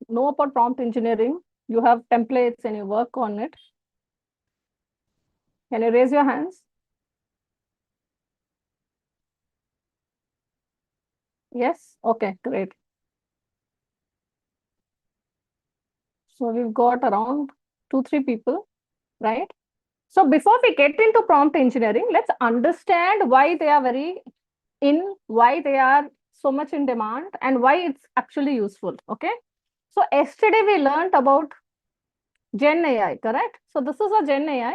know about prompt engineering? You have templates and you work on it. Can you raise your hands? Yes? Okay, great. So we've got around 2, 3 people, right? So before we get into prompt engineering, let's understand why they are why they are so much in demand and why it's actually useful. Okay. So yesterday we learned about Gen AI, correct? So this is a Gen AI.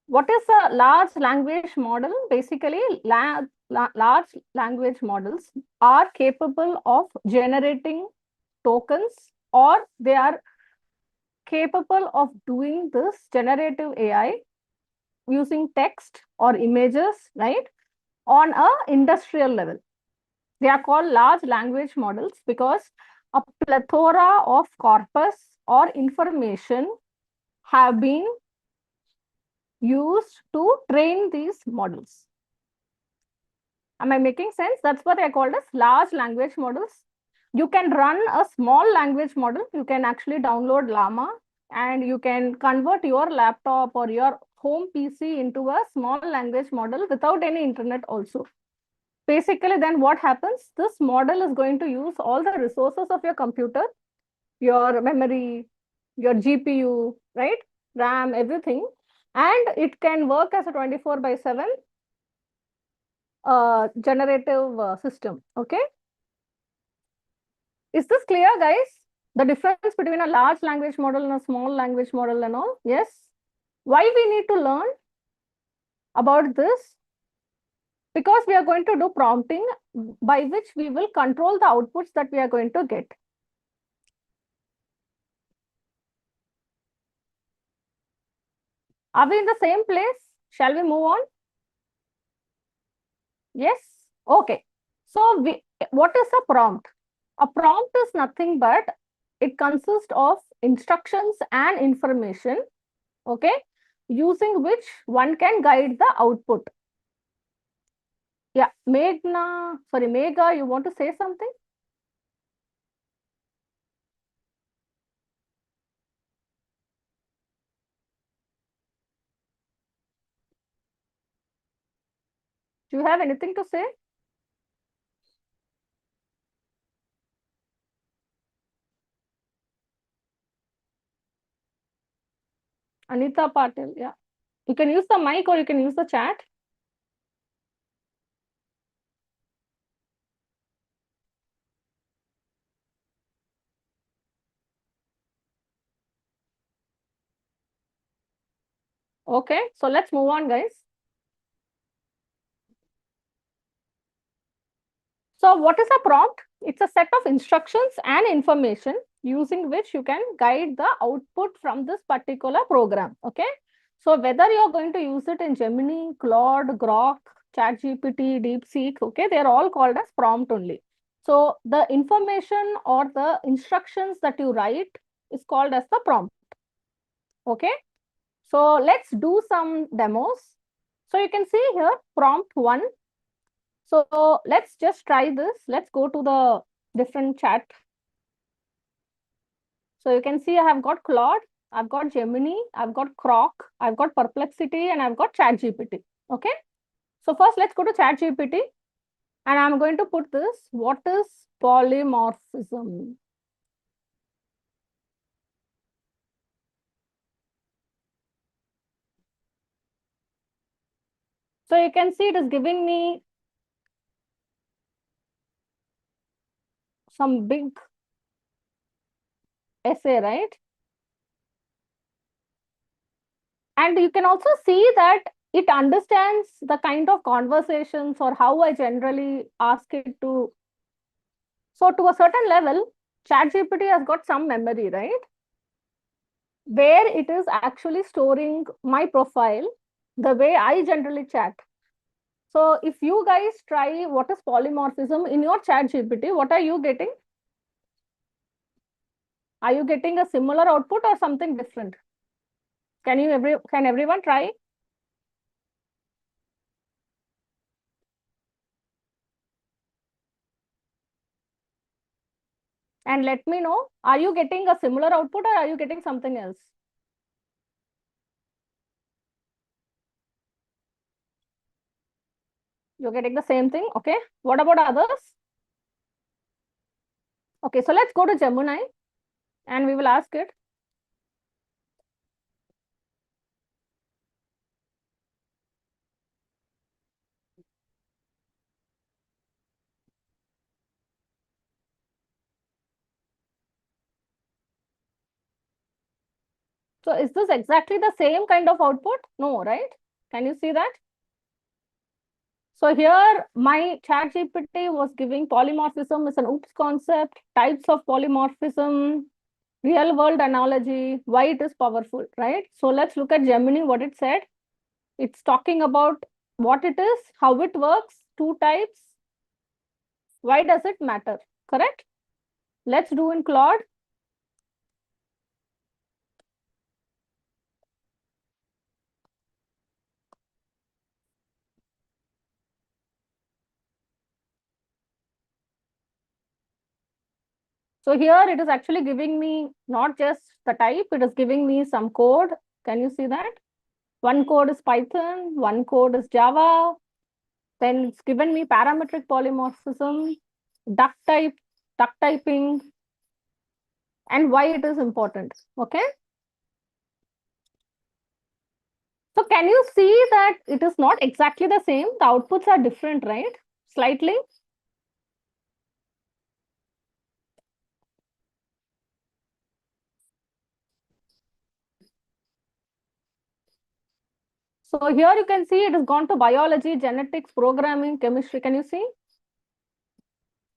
What is a large language model? Basically, large language models are capable of generating tokens, or they are capable of doing this generative AI using text or images, right, on a industrial level. They are called large language models because a plethora of corpus or information have been used to train these models. Am I making sense? That's what they are called as large language models. You can run a small language model. You can actually download Llama and you can convert your laptop or your home PC into a small language model without any internet also. Basically, then what happens? This model is going to use all the resources of your computer, your memory, your GPU, right? RAM, everything. And it can work as a 24/7 generative system. Okay. Is this clear, guys? The difference between a large language model and a small language model and all? Yes. Why we need to learn about this? Because we are going to do prompting by which we will control the outputs that we are going to get. Are we in the same place? Shall we move on? Yes? Okay. So what is a prompt? A prompt is nothing but it consists of instructions and information, okay, using which one can guide the output. Yeah, Megha, you want to say something? Do you have anything to say? Anita Patil, yeah. You can use the mic or you can use the chat. Okay, so let's move on, guys. So what is a prompt? It's a set of instructions and information using which you can guide the output from this particular program. Okay. So whether you're going to use it in Gemini, Claude, Grok, ChatGPT, DeepSeek, okay, they're all called as prompt only. So the information or the instructions that you write is called as the prompt. Okay. So let's do some demos. So you can see here prompt 1. So let's just try this. Let's go to the different chat. So you can see I have got Claude, I've got Gemini, I've got Croc, I've got Perplexity, and I've got ChatGPT. Okay. So first let's go to ChatGPT and I'm going to put this. What is polymorphism? So you can see it is giving me some big essay, right? And you can also see that it understands the kind of conversations or how I generally ask it to. So to a certain level, ChatGPT has got some memory, right? Where it is actually storing my profile the way I generally chat. So if you guys try what is polymorphism in your ChatGPT, what are you getting? Are you getting a similar output or something different? Can everyone try? and let me know, are you getting a similar output or are you getting something else? You're getting the same thing. Okay. What about others? Okay, so let's go to Gemini and we will ask it. So is this exactly the same kind of output? No, right? Can you see that? So here my ChatGPT was giving polymorphism is an oops concept, types of polymorphism, real world analogy, why it is powerful, right? So let's look at Gemini, what it said. It's talking about what it is, how it works, two types, why does it matter, correct? Let's do in Claude. So here it is actually giving me not just the type, it is giving me some code. Can you see that? One code is Python, one code is Java. Then it's given me parametric polymorphism, duck type, duck typing, and why it is important. Okay. So can you see that it is not exactly the same? The outputs are different, right? Slightly. So here you can see it has gone to biology, genetics, programming, chemistry. Can you see?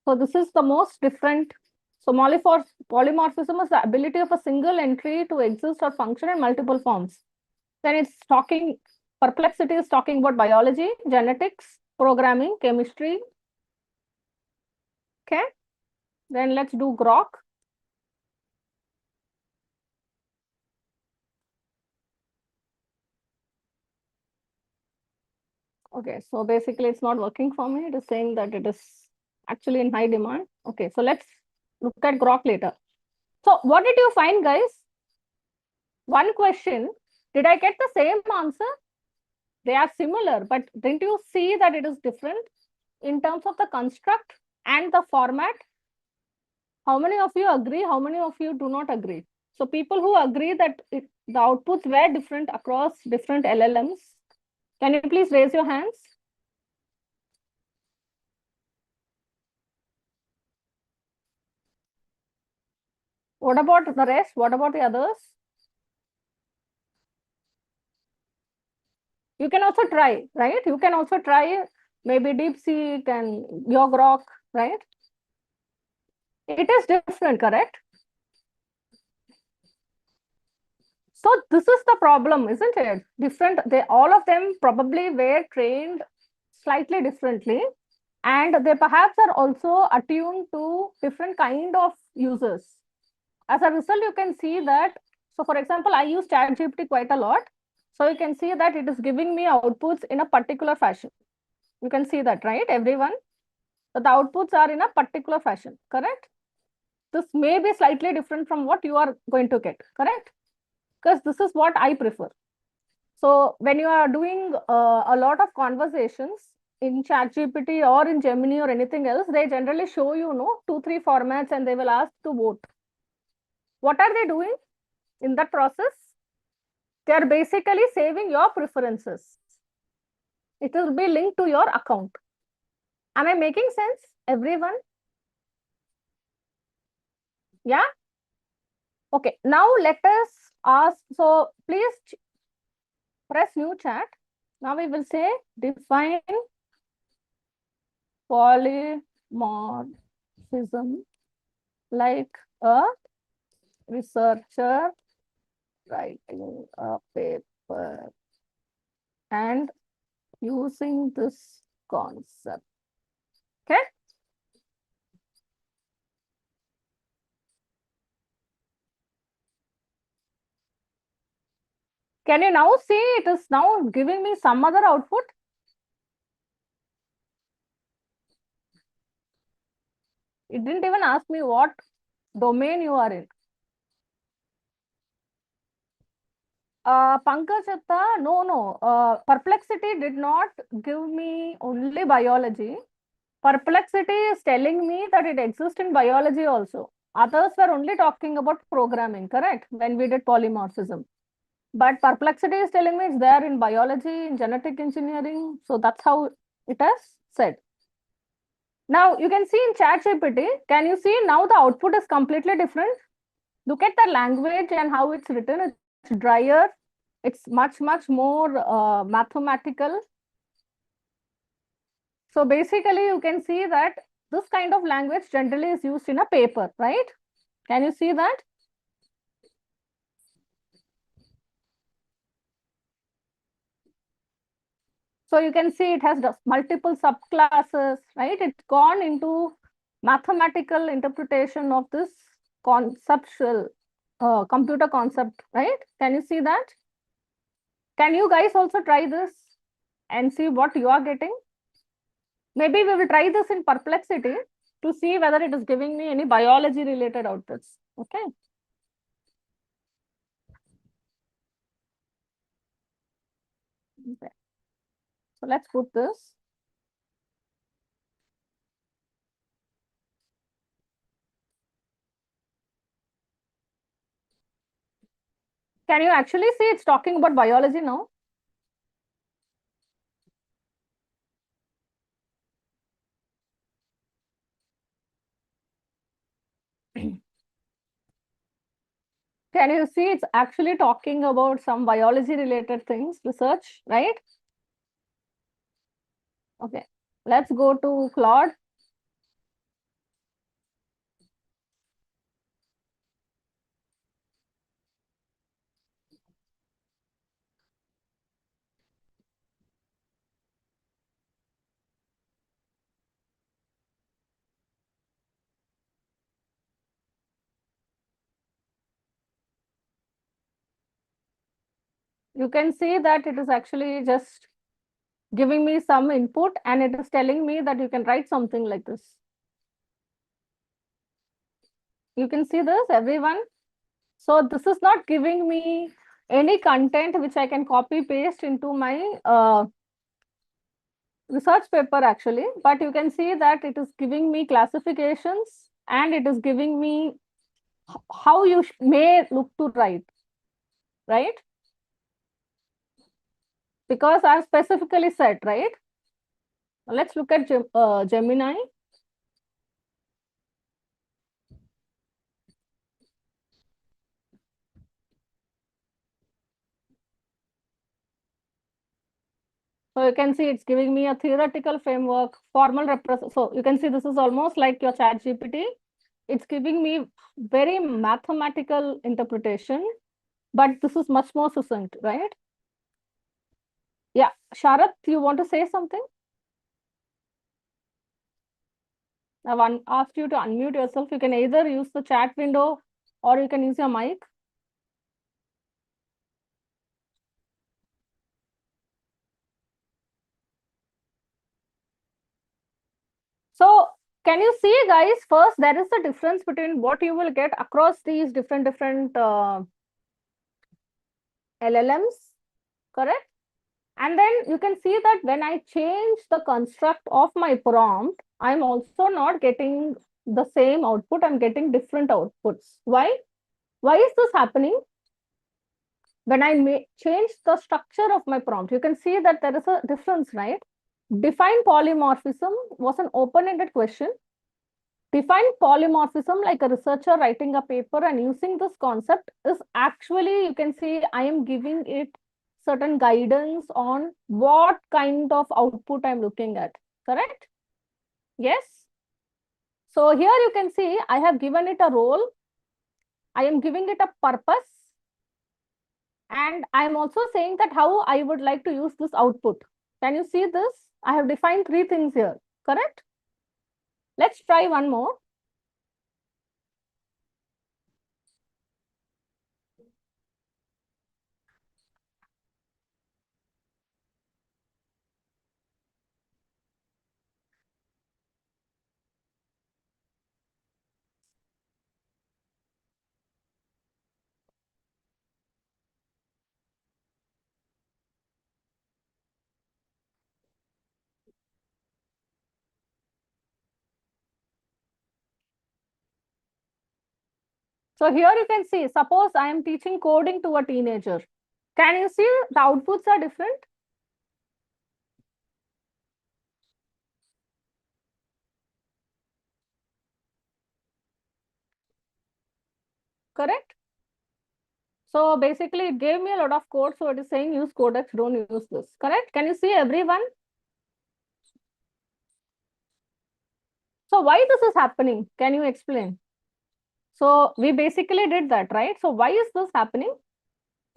So this is the most different. So polymorphism is the ability of a single entry to exist or function in multiple forms. Then it's talking, perplexity is talking about biology, genetics, programming, chemistry. Okay. Then let's do Grok. Okay, so basically it's not working for me. It is saying that it is actually in high demand. Okay, so let's look at Grok later. So what did you find, guys? One question, did I get the same answer? They are similar, but didn't you see that it is different in terms of the construct and the format? How many of you agree? How many of you do not agree? So people who agree that the outputs were different across different LLMs, can you please raise your hands? What about the rest? What about the others? You can also try, right? You can also try maybe DeepSeek and your Grok, right? It is different, correct? So this is the problem, isn't it? Different, they all of them probably were trained slightly differently, and they perhaps are also attuned to different kind of users. As a result, you can see that. So for example, I use ChatGPT quite a lot. So you can see that it is giving me outputs in a particular fashion. You can see that, right, everyone? So the outputs are in a particular fashion, correct? This may be slightly different from what you are going to get, correct? Because this is what I prefer. So when you are doing a lot of conversations in ChatGPT or in Gemini or anything else, they generally show you, know, 2, 3 formats and they will ask to vote. What are they doing in that process? They are basically saving your preferences. It will be linked to your account. Am I making sense, everyone? Yeah? Okay, now let us ask, so please press new chat. Now we will say define polymorphism like a researcher writing a paper and using this concept. Okay. Can you now see it is now giving me some other output? It didn't even ask me what domain you are in. Pankajatta, no, no. Perplexity did not give me only biology. Perplexity is telling me that it exists in biology also. Others were only talking about programming, correct? When we did polymorphism. But Perplexity is telling me it's there in biology, in genetic engineering. So that's how it has said. Now you can see in ChatGPT, can you see now the output is completely different? Look at the language and how it's written. It's drier. It's much, much more mathematical. So basically, you can see that this kind of language generally is used in a paper, right? Can you see that? So you can see it has multiple subclasses, right? It's gone into mathematical interpretation of this conceptual computer concept, right? Can you see that? Can you guys also try this and see what you are getting? Maybe we will try this in Perplexity to see whether it is giving me any biology related outputs. Okay. Okay. So let's put this. Can you actually see it's talking about biology now? Can you see it's actually talking about some biology related things, research, right? Okay. Let's go to Claude. You can see that it is actually just giving me some input and it is telling me that you can write something like this. You can see this, everyone. So this is not giving me any content which I can copy paste into my research paper actually, but you can see that it is giving me classifications and it is giving me how you may look to write, right? Because I specifically said, right? Let's look at Gemini. So you can see it's giving me a theoretical framework, formal represent. So you can see this is almost like your chat GPT. It's giving me very mathematical interpretation, but this is much more succinct, right? Yeah, Sharath, you want to say something? I've asked you to unmute yourself. You can either use the chat window or you can use your mic. So can you see, guys, first there is a difference between what you will get across these different LLMs, correct? And then you can see that when I change the construct of my prompt, I'm also not getting the same output. I'm getting different outputs. Why? Why is this happening? When I change the structure of my prompt, you can see that there is a difference, right? Define polymorphism was an open-ended question. Define polymorphism like a researcher writing a paper and using this concept is actually, you can see, I am giving it certain guidance on what kind of output I'm looking at, correct? Yes. So here you can see I have given it a role. I am giving it a purpose. And I'm also saying that how I would like to use this output. Can you see this? I have defined three things here, correct? Let's try one more. So here you can see, suppose I am teaching coding to a teenager. Can you see the outputs are different? Correct? So basically it gave me a lot of code. So it is saying use codex, don't use this. Correct? Can you see everyone? So why this is happening? Can you explain? So we basically did that, right? So why is this happening?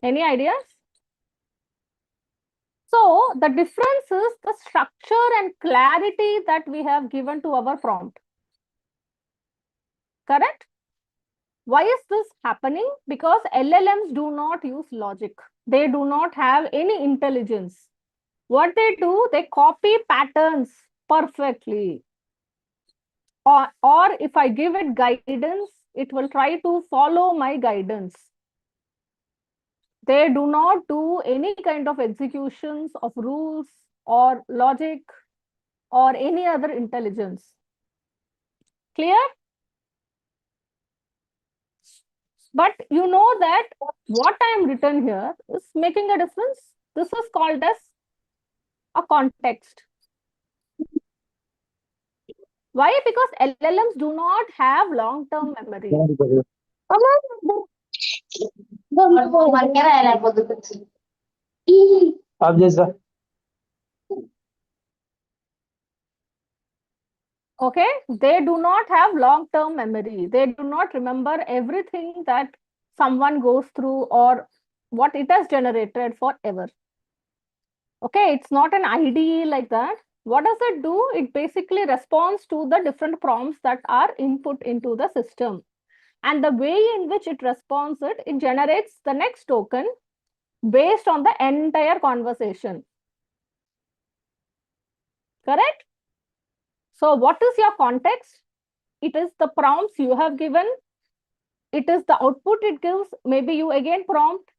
Any ideas? So the difference is the structure and clarity that we have given to our prompt. Correct? Why is this happening? Because LLMs do not use logic. They do not have any intelligence. What they do, they copy patterns perfectly. Or if I give it guidance, it will try to follow my guidance. They do not do any kind of executions of rules or logic or any other intelligence. Clear? But you know that what I am written here is making a difference. This is called as a context. Why? Because LLMs do not have long-term memory. Okay, they do not have long-term memory. They do not remember everything that someone goes through or what it has generated forever. Okay, it's not an IDE like that. What does it do? It basically responds to the different prompts that are input into the system. And the way in which it responds it generates the next token based on the entire conversation. Correct? So what is your context? It is the prompts you have given. It is the output it gives. Maybe you again prompt.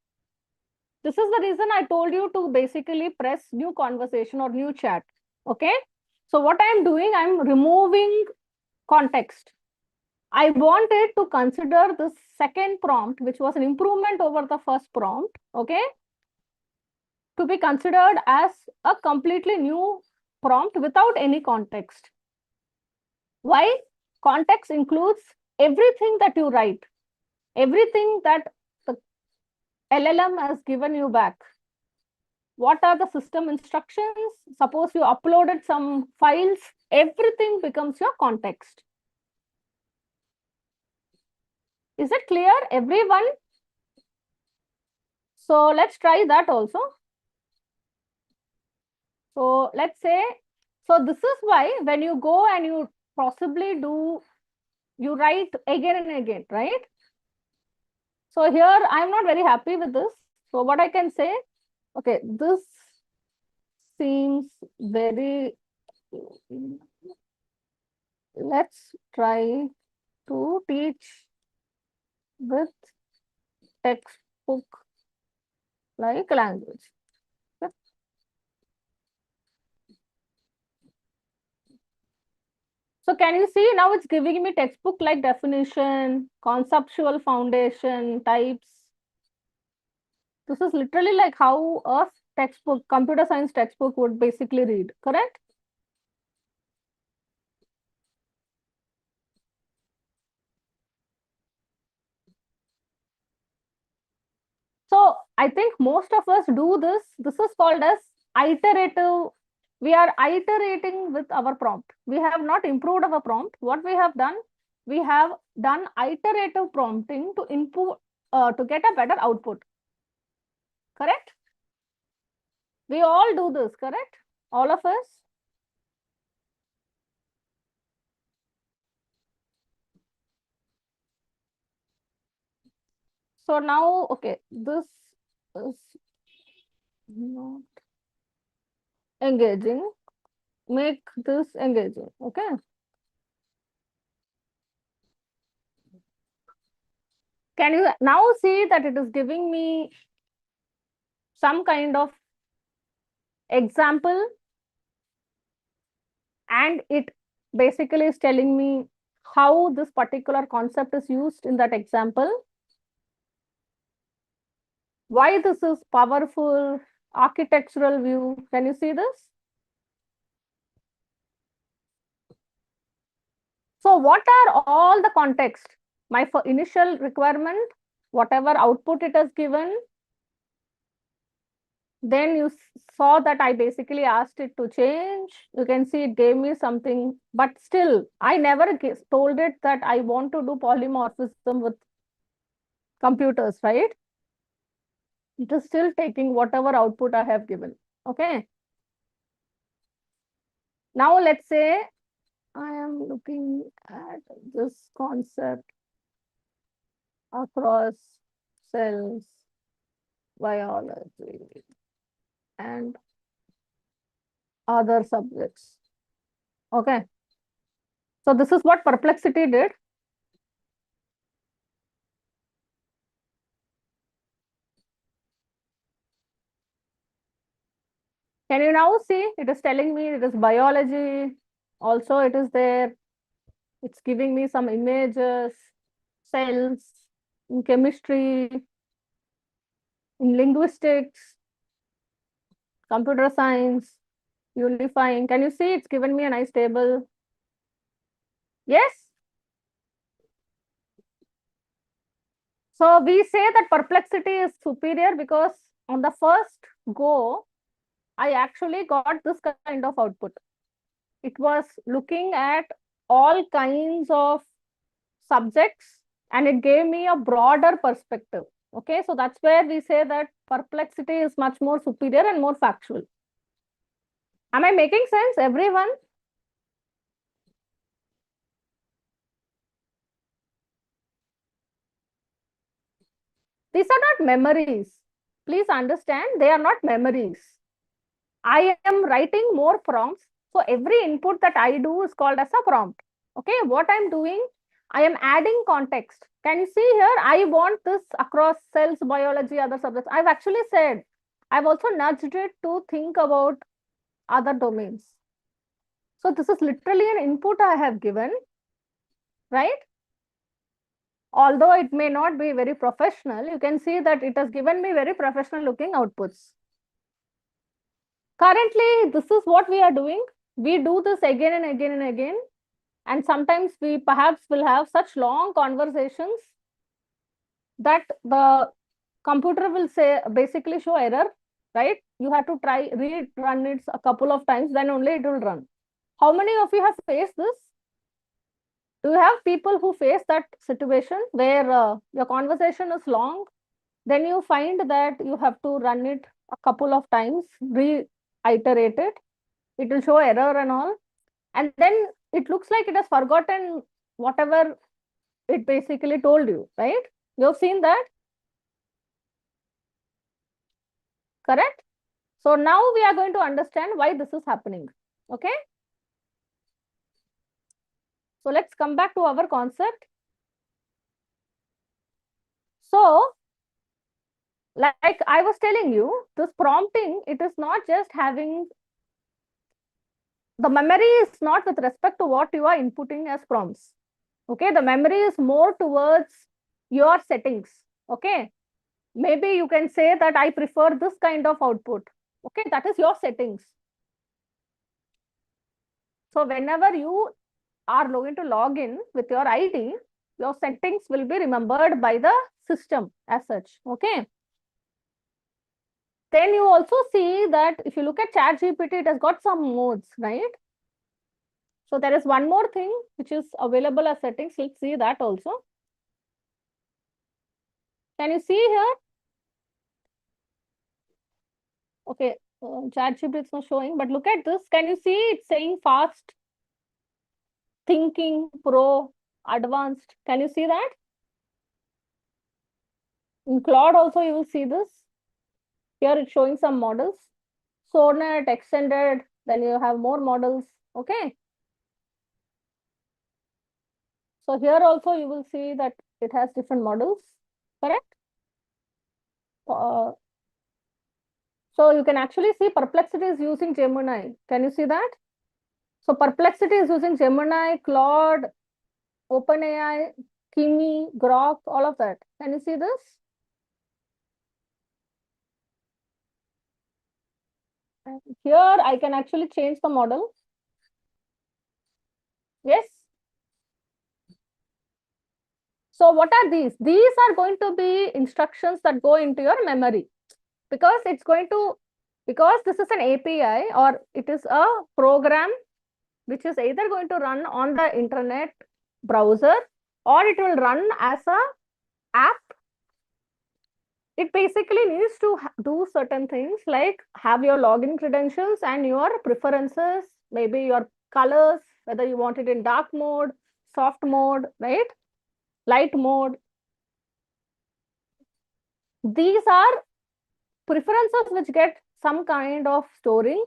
This is the reason I told you to basically press new conversation or new chat. Okay. So what I'm doing, I'm removing context. I wanted to consider this second prompt, which was an improvement over the first prompt. Okay. To be considered as a completely new prompt without any context. Why? Context includes everything that you write, everything that the LLM has given you back. What are the system instructions? Suppose you uploaded some files, everything becomes your context. Is it clear, everyone? So let's try that also. So let's say, so this is why when you go and you possibly do, you write again and again, right? So here I'm not very happy with this. So what I can say, okay, this seems very, let's try to teach with textbook like language. Okay. So can you see now it's giving me textbook like definition, conceptual foundation, types. This is literally like how a textbook, computer science textbook would basically read, correct? So I think most of us do this. This is called as iterative. We are iterating with our prompt. We have not improved our prompt. What we have done, we have done iterative prompting to input to get a better output. Correct? We all do this, correct? All of us. So now, okay, this is not engaging. Make this engaging. Okay. Can you now see that it is giving me some kind of example and it basically is telling me how this particular concept is used in that example, why this is powerful, architectural view. Can you see this? So what are all the context? My initial requirement, whatever output it has given, then you saw that I basically asked it to change. You can see it gave me something, but still, I never told it that I want to do polymorphism with computers, right? It is still taking whatever output I have given. Okay. Now let's say I am looking at this concept across cells, biology, and other subjects. Okay. So this is what Perplexity did. Can you now see? It is telling me it is biology. Also, it is there. It's giving me some images, cells, in chemistry, in linguistics, computer science, unifying. Can you see? It's given me a nice table. Yes. So we say that Perplexity is superior because on the first go, I actually got this kind of output. It was looking at all kinds of subjects and it gave me a broader perspective. Okay, so that's where we say that Perplexity is much more superior and more factual. Am I making sense, everyone? These are not memories. Please understand, they are not memories. I am writing more prompts. So every input that I do is called as a prompt. Okay, what I'm doing, I am adding context. Can you see here? I want this across cells, biology, other subjects. I've actually said, I've also nudged it to think about other domains. So this is literally an input I have given, right? Although it may not be very professional, you can see that it has given me very professional looking outputs. Currently, this is what we are doing. We do this again and again and again. And sometimes we perhaps will have such long conversations that the computer will say, basically show error, right? You have to try, rerun it a couple of times, then only it will run. How many of you have faced this? Do you have people who face that situation where your conversation is long, then you find that you have to run it a couple of times, reiterate it, it will show error and all, and then it looks like it has forgotten whatever it basically told you, right? You have seen that, correct? So now we are going to understand why this is happening. Okay. So let's come back to our concept. So like I was telling you, this prompting, it is not just having the memory is not with respect to what you are inputting as prompts. Okay, the memory is more towards your settings. Okay, maybe you can say that I prefer this kind of output. Okay, that is your settings. So whenever you are going to log in with your ID, your settings will be remembered by the system as such. Okay. Then you also see that if you look at ChatGPT, it has got some modes, right? So there is one more thing which is available as settings. Let's see that also. Can you see here? Okay, ChatGPT is not showing, but look at this. Can you see it's saying fast, thinking, pro, advanced? Can you see that? In Claude also you will see this. Here it's showing some models. Sonnet, extended, then you have more models. Okay. So here also you will see that it has different models, correct? Uh, so you can actually see Perplexity is using Gemini. Can you see that? So Perplexity is using Gemini, Claude, OpenAI, Kimi, Grok, all of that. Can you see this? And here I can actually change the model. Yes. So what are these? These are going to be instructions that go into your memory, because it's going to, because this is an API, or it is a program which is either going to run on the internet browser, or it will run as a app. It basically needs to do certain things like have your login credentials and your preferences, maybe your colors, whether you want it in dark mode, soft mode, right? Light mode. These are preferences which get some kind of storing,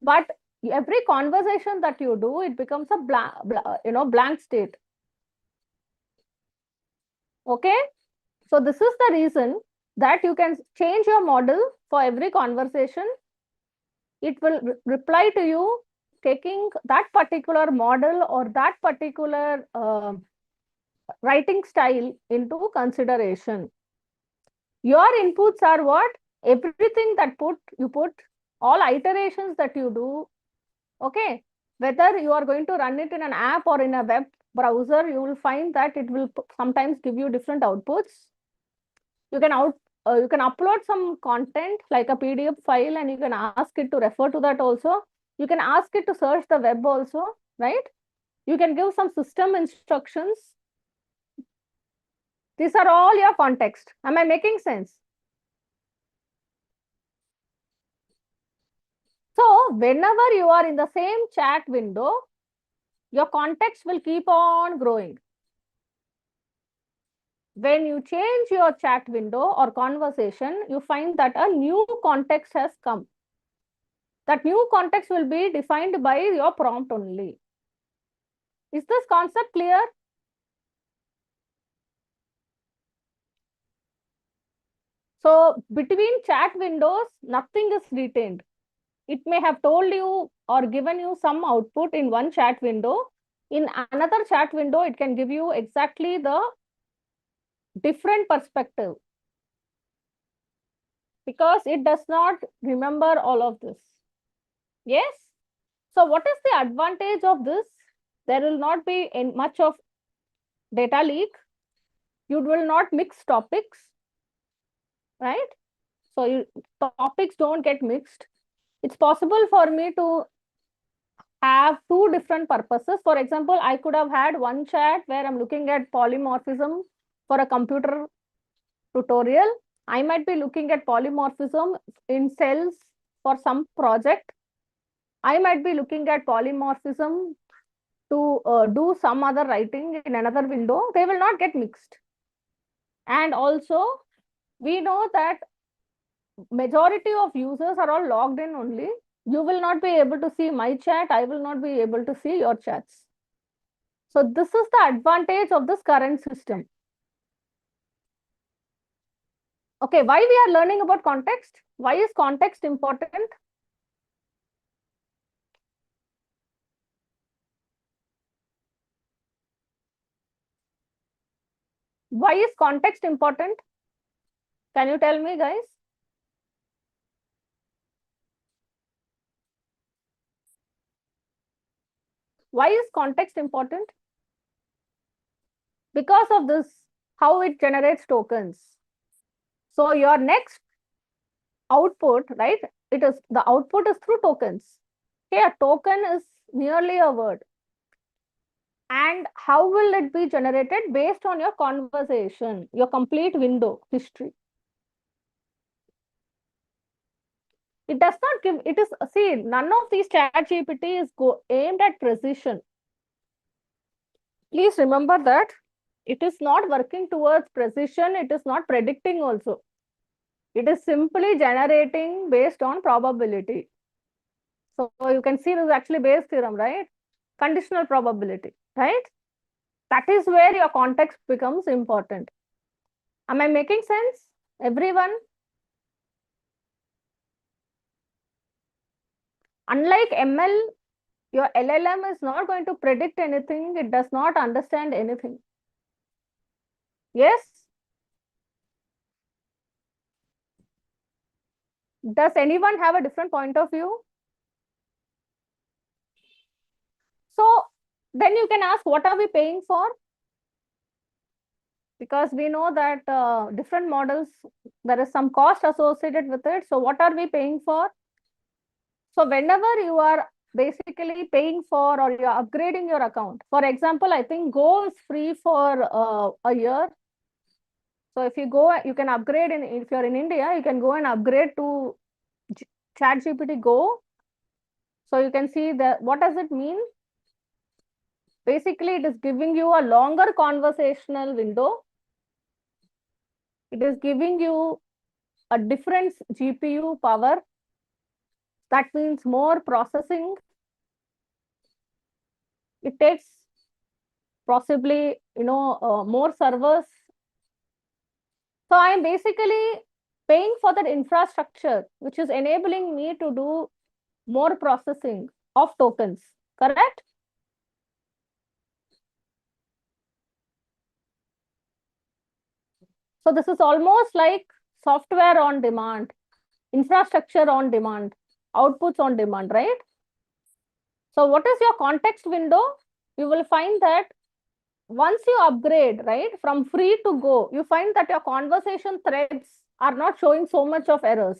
but every conversation that you do, it becomes a blank state. Okay. So this is the reason that you can change your model for every conversation. It will reply to you taking that particular model or that particular writing style into consideration. Your inputs are what? Everything that you put, all iterations that you do, okay? Whether you are going to run it in an app or in a web browser, you will find that it will sometimes give you different outputs. You can you can upload some content like a PDF file, and you can ask it to refer to that also. You can ask it to search the web also, right? You can give some system instructions. These are all your context. Am I making sense? So whenever you are in the same chat window, your context will keep on growing. When you change your chat window or conversation, you find that a new context has come. That new context will be defined by your prompt only. Is this concept clear? So between chat windows, nothing is retained. It may have told you or given you some output in one chat window. In another chat window, it can give you exactly the different perspective, because it does not remember all of this. Yes. So what is the advantage of this? There will not be much of data leak. You will not mix topics, right? So topics don't get mixed. It's possible for me to have two different purposes. For example, I could have had one chat where I'm looking at polymorphism for a computer tutorial. I might be looking at polymorphism in cells for some project. I might be looking at polymorphism to do some other writing in another window. They will not get mixed. And also, we know that majority of users are all logged in only. You will not be able to see my chat. I will not be able to see your chats. So this is the advantage of this current system. Okay, why we are learning about context? Why is context important? Why is context important? Can you tell me, guys? Why is context important? Because of this, how it generates tokens. So your next output, right? It is the output is through tokens. Okay, a token is merely a word. And how will it be generated? Based on your conversation, your complete window history. It does not give, it is, see, none of these ChatGPT is aimed at precision. Please remember that it is not working towards precision. It is not predicting also. It is simply generating based on probability. So you can see this is actually Bayes theorem, right? Conditional probability, right? That is where your context becomes important. Am I making sense, everyone? Unlike ML, Your LLM is not going to predict anything. It does not understand anything. Yes? Does anyone have a different point of view? So then you can ask, what are we paying for? Because we know that different models, there is some cost associated with it. So what are we paying for? So whenever you are basically paying for or you're upgrading your account, for example, I think Go is free for a year. So if you go, you can upgrade if you're in India, you can go and upgrade to ChatGPT Go. So you can see that what does it mean? Basically, it is giving you a longer conversational window. It is giving you a different GPU power. That means more processing. It takes possibly, more servers. So I'm basically paying for that infrastructure, which is enabling me to do more processing of tokens, correct? So this is almost like software on demand, infrastructure on demand, outputs on demand, right? So what is your context window? You will find that once you upgrade, right, from free to Go, you find that your conversation threads are not showing so much of errors.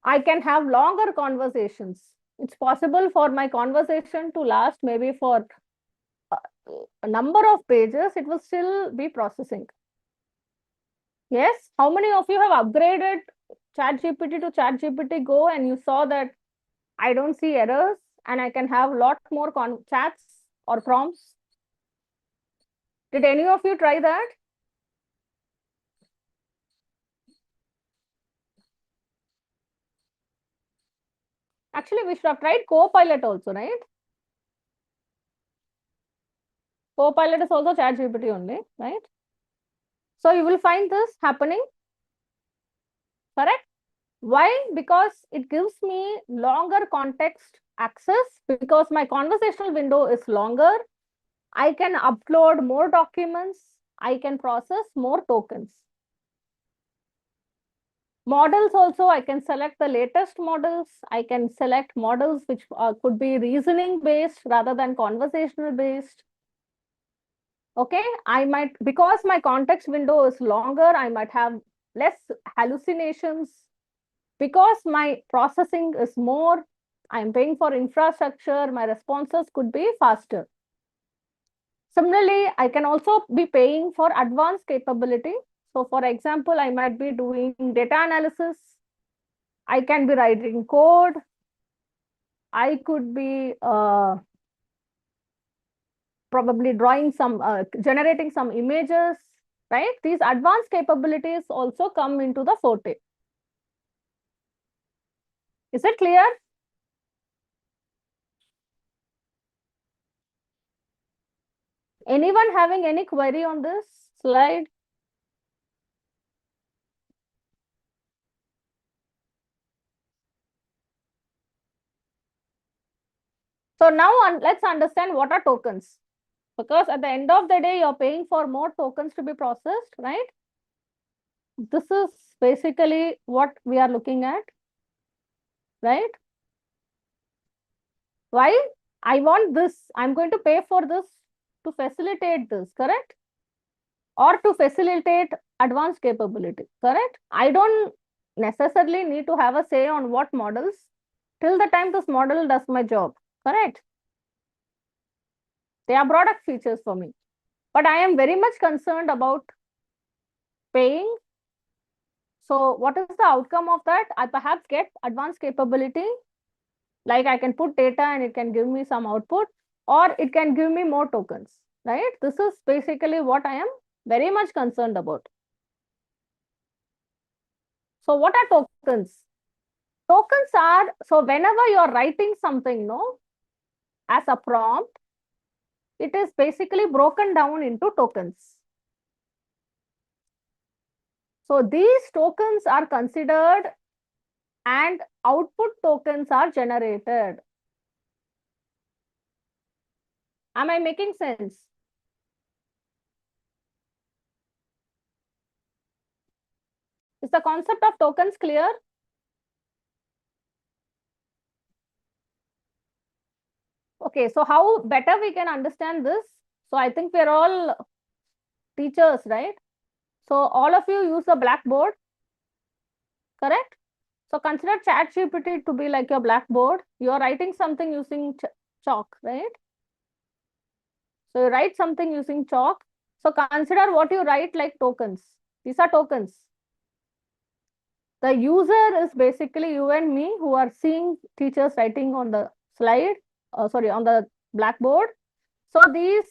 I can have longer conversations. It's possible for my conversation to last maybe for a a number of pages. It will still be processing. Yes. How many of you have upgraded ChatGPT to ChatGPT Go and you saw that I don't see errors and I can have a lot more chats or prompts? Did any of you try that? Actually, we should have tried Copilot also, right? Copilot is also ChatGPT only, right? So you will find this happening, correct? Why? Because it gives me longer context access because my conversational window is longer. I can upload more documents. I can process more tokens. Models also, I can select the latest models. I can select models which could be reasoning based rather than conversational based. Okay, I might, because my context window is longer, I might have less hallucinations. Because my processing is more, I'm paying for infrastructure, my responses could be faster. Similarly, I can also be paying for advanced capability. So for example, I might be doing data analysis. I can be writing code. I could be probably drawing some, generating some images, right? These advanced capabilities also come into the forte. Is it clear? Anyone having any query on this slide? So now let's understand what are tokens. Because at the end of the day, you're paying for more tokens to be processed, right? This is basically what we are looking at, right? Why? I want this. I'm going to pay for this to facilitate this, correct? Or to facilitate advanced capability, correct? I don't necessarily need to have a say on what models till the time this model does my job, correct? They are product features for me. But I am very much concerned about paying. So what is the outcome of that? I perhaps get advanced capability, like I can put data and it can give me some output, or it can give me more tokens, right? This is basically what I am very much concerned about. So what are tokens? Tokens are, so whenever you're writing something, no, as a prompt, it is basically broken down into tokens. So these tokens are considered and output tokens are generated. Am I making sense? Is the concept of tokens clear? Okay, so how better we can understand this? So I think we're all teachers, right? So all of you use a blackboard, correct? So consider ChatGPT to be like your blackboard. You're writing something using chalk, right? So you write something using chalk. So consider what you write like tokens. These are tokens. The user is basically you and me who are seeing teachers writing on the slide, sorry, on the blackboard. So these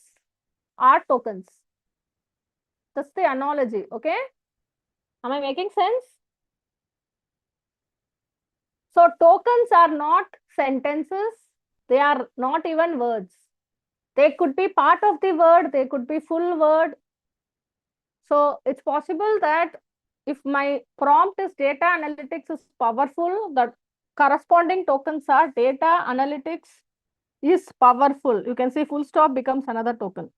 are tokens. That's the analogy, okay? Am I making sense? So tokens are not sentences. They are not even words. They could be part of the word. They could be full word. So it's possible that if my prompt is data analytics is powerful, the corresponding tokens are data analytics is powerful. You can see full stop becomes another token.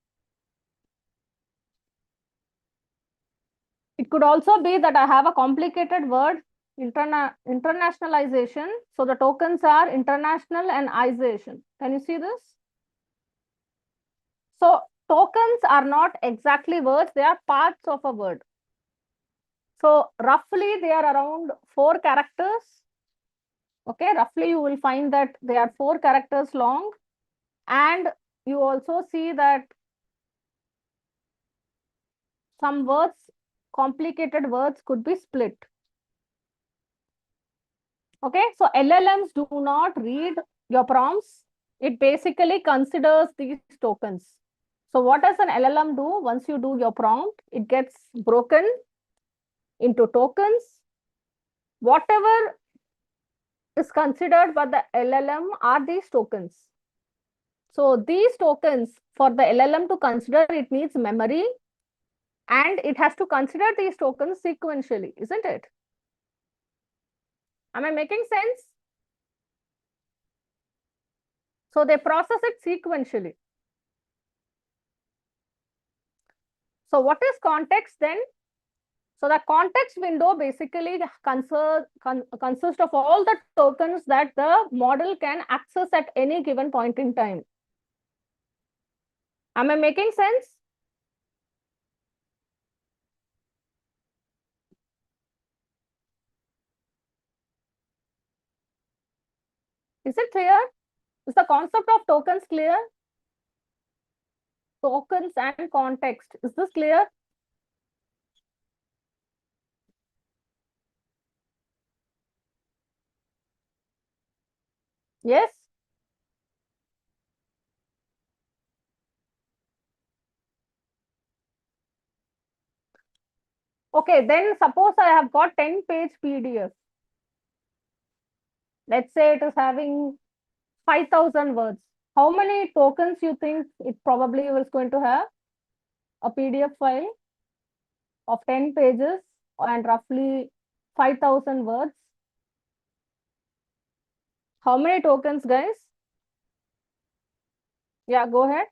It could also be that I have a complicated word, internationalization. So the tokens are international and ization. Can you see this? So tokens are not exactly words, they are parts of a word. So roughly they are around 4 characters. Okay, roughly you will find that they are 4 characters long. And you also see that some words, complicated words could be split. Okay, so LLMs do not read your prompts. It basically considers these tokens. So what does an LLM do? Once you do your prompt, it gets broken into tokens. Whatever is considered by the LLM are these tokens. So these tokens for the LLM to consider, it needs memory and it has to consider these tokens sequentially, isn't it? Am I making sense? So they process it sequentially. So what is context then? So the context window basically consists of all the tokens that the model can access at any given point in time. Am I making sense? Is it clear? Is the concept of tokens clear? Tokens and context. Is this clear? Yes? Okay, then suppose I have got 10-page PDF. Let's say it is having 5,000 words. How many tokens you think it probably was going to have? A PDF file of 10 pages and roughly 5,000 words. How many tokens, guys? Yeah, go ahead.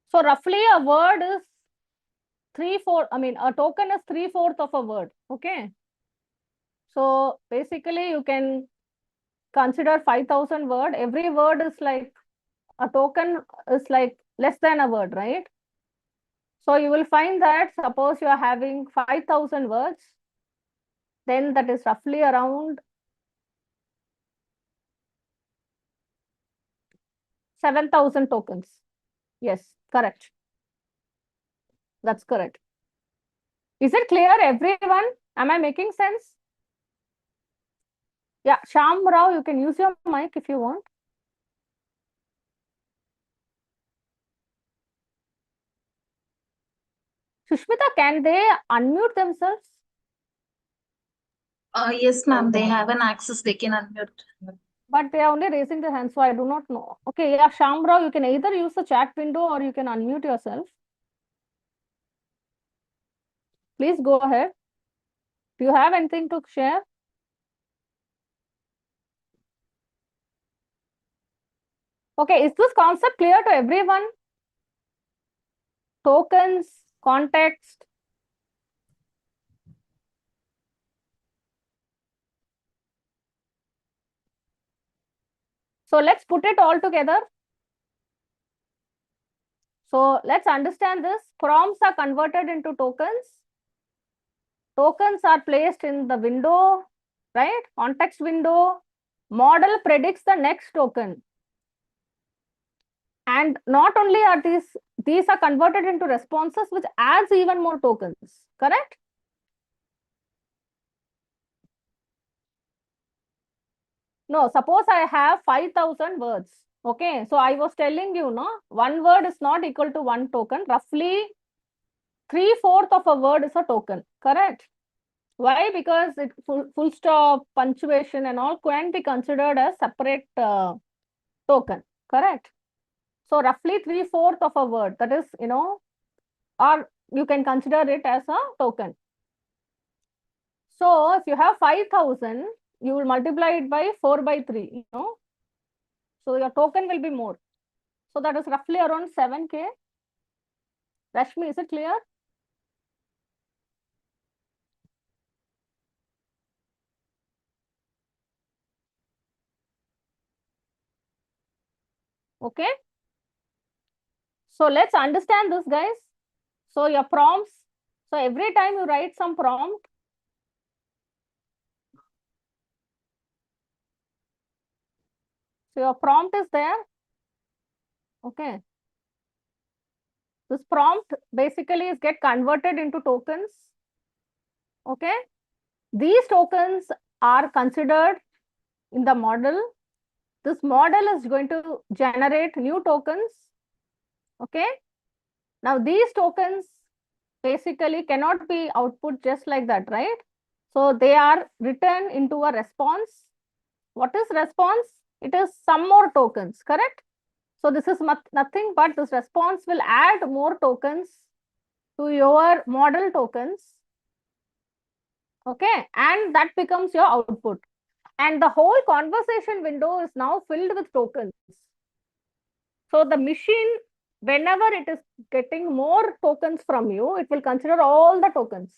So roughly a word is 3/4, I mean, a token is 3/4 of a word. Okay. So basically you can consider 5,000 word. Every word is like, a token is like less than a word, right? So you will find that suppose you are having 5,000 words, then that is roughly around 7,000 tokens. Yes, correct. That's correct. Is it clear, everyone? Am I making sense? Yeah, Shyam Rao, you can use your mic if you want. Sushmita, can they unmute themselves? Yes, ma'am. They have an access. They can unmute. But they are only raising their hands, so I do not know. Okay, yeah, Shyam Rao, you can either use the chat window or you can unmute yourself. Please go ahead. Do you have anything to share? Okay, is this concept clear to everyone? Tokens, context. So let's put it all together. So let's understand this. Prompts are converted into tokens. Tokens are placed in the window, right? Context window. Model predicts the next token. And not only are these are converted into responses, which adds even more tokens, correct? No, suppose I have 5,000 words. Okay, so I was telling you, no, one word is not equal to one token. Roughly 3/4 of a word is a token, correct? Why? Because it full stop, punctuation, and all can be considered as separate token, correct? So roughly 3/4 of a word, that is, or you can consider it as a token. So if you have 5,000, you will multiply it by 4/3, So your token will be more. So that is roughly around 7K. Rashmi, is it clear? Okay. So let's understand this, guys. So your prompts. So every time you write some prompt, so your prompt is there. Okay. This prompt basically is get converted into tokens. Okay. These tokens are considered in the model. This model is going to generate new tokens. Okay. Now these tokens basically cannot be output just like that, right? So they are written into a response. What is response? It is some more tokens, correct? So this is nothing but this response will add more tokens to your model tokens. Okay, and that becomes your output. And the whole conversation window is now filled with tokens. So the machine, whenever it is getting more tokens from you, it will consider all the tokens.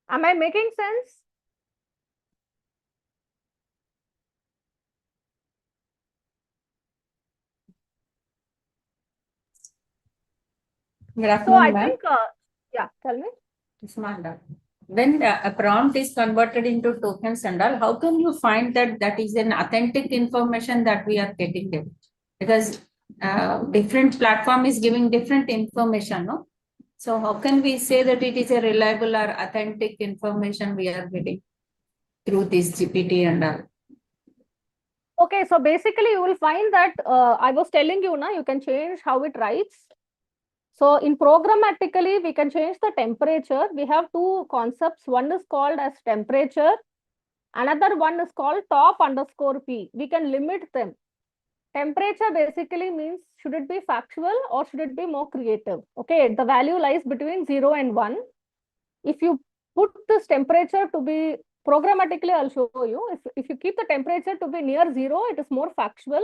Am I making sense? Good So afternoon, I ma'am. think, yeah, tell me. Smart. When a prompt is converted into tokens and all, how can you find that that is an authentic information that we are getting there? Because different platform is giving different information, no? So how can we say that it is a reliable or authentic information we are getting through this GPT and all? Okay, so basically you will find that I was telling you, you can change how it writes. So in programmatically, we can change the temperature. We have two concepts. One is called as temperature. Another one is called top_P. We can limit them. Temperature basically means should it be factual or should it be more creative? Okay, the value lies between 0 and 1. If you put this temperature to be programmatically, I'll show you. If you keep the temperature to be near 0, it is more factual.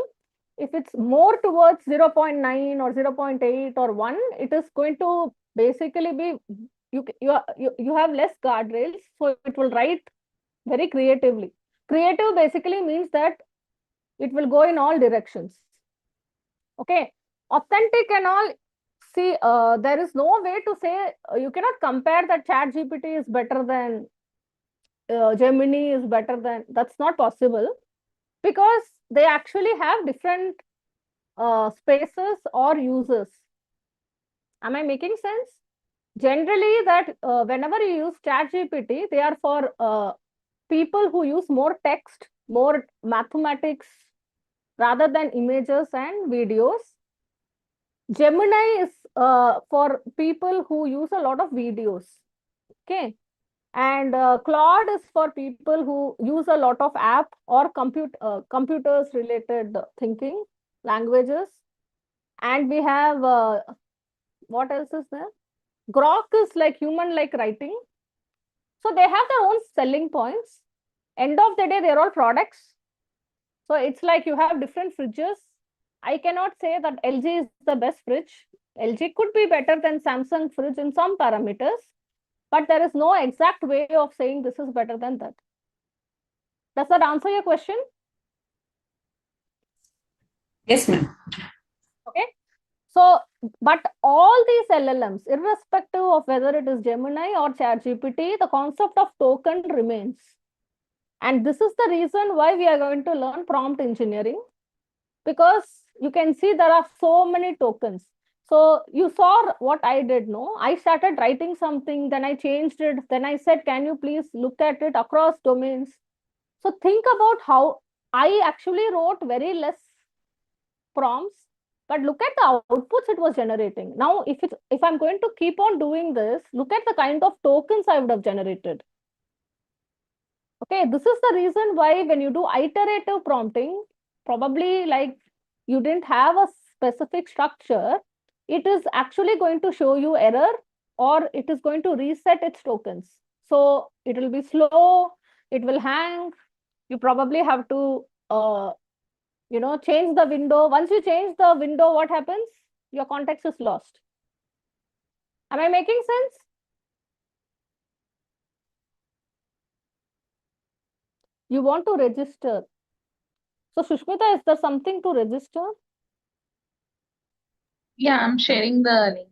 If it's more towards 0.9 or 0.8 or 1, it is going to basically be, you have less guardrails, so it will write very creatively. Creative basically means that it will go in all directions. Okay. Authentic and all, see, there is no way to say, you cannot compare that ChatGPT is better than Gemini is better than, that's not possible because they actually have different spaces or uses. Am I making sense? Generally, that whenever you use ChatGPT, they are for people who use more text, more mathematics rather than images and videos. Gemini is for people who use a lot of videos. Okay. And Claude is for people who use a lot of app or computers related thinking languages. And we have what else is there? Grok is like human-like writing. So they have their own selling points. End of the day, they're all products. So it's like you have different fridges. I cannot say that LG is the best fridge. LG could be better than Samsung fridge in some parameters, but there is no exact way of saying this is better than that. Does that answer your question? Yes, ma'am. Okay. So, but all these LLMs, irrespective of whether it is Gemini or ChatGPT, the concept of token remains. And this is the reason why we are going to learn prompt engineering, because you can see there are so many tokens. So you saw what I did, no? I started writing something, then I changed it, then I said, can you please look at it across domains? So think about how I actually wrote very less prompts, but look at the outputs it was generating. Now, if I'm going to keep on doing this, look at the kind of tokens I would have generated. Okay, this is the reason why when you do iterative prompting, probably like you didn't have a specific structure, it is actually going to show you error, or it is going to reset its tokens. So it will be slow, it will hang. You probably have to, change the window. Once you change the window, what happens? Your context is lost. Am I making sense? You want to register. So Sushmita, is there something to register? Yeah, I'm sharing the link.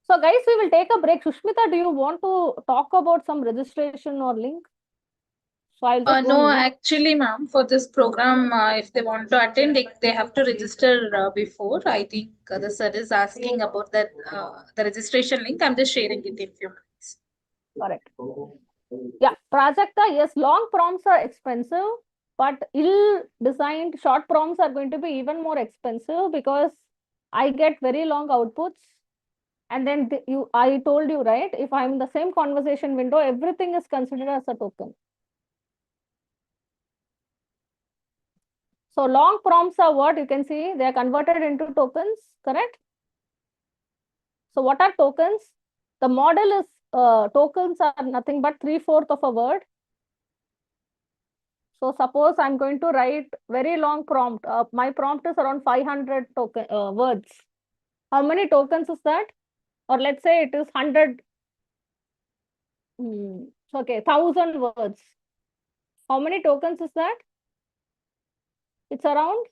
So guys, we will take a break. Sushmita, do you want to talk about some registration or link? So I'll just go No, mute. actually, ma'am, for this program, if they want to attend, they have to register before. I think the sir is asking about that the registration link. I'm just sharing it in few minutes. Correct. Yeah, Prajakta, yes, long prompts are expensive, but ill-designed short prompts are going to be even more expensive, because I get very long outputs. And then I told you, right? If I'm in the same conversation window, everything is considered as a token. So long prompts are what you can see, they are converted into tokens, correct? So what are tokens? The model is tokens are nothing but 3/4 of a word. So suppose I'm going to write very long prompt. My prompt is around 500 words. How many tokens is that? Or let's say it is 100. Okay, 1,000 words. How many tokens is that? It's around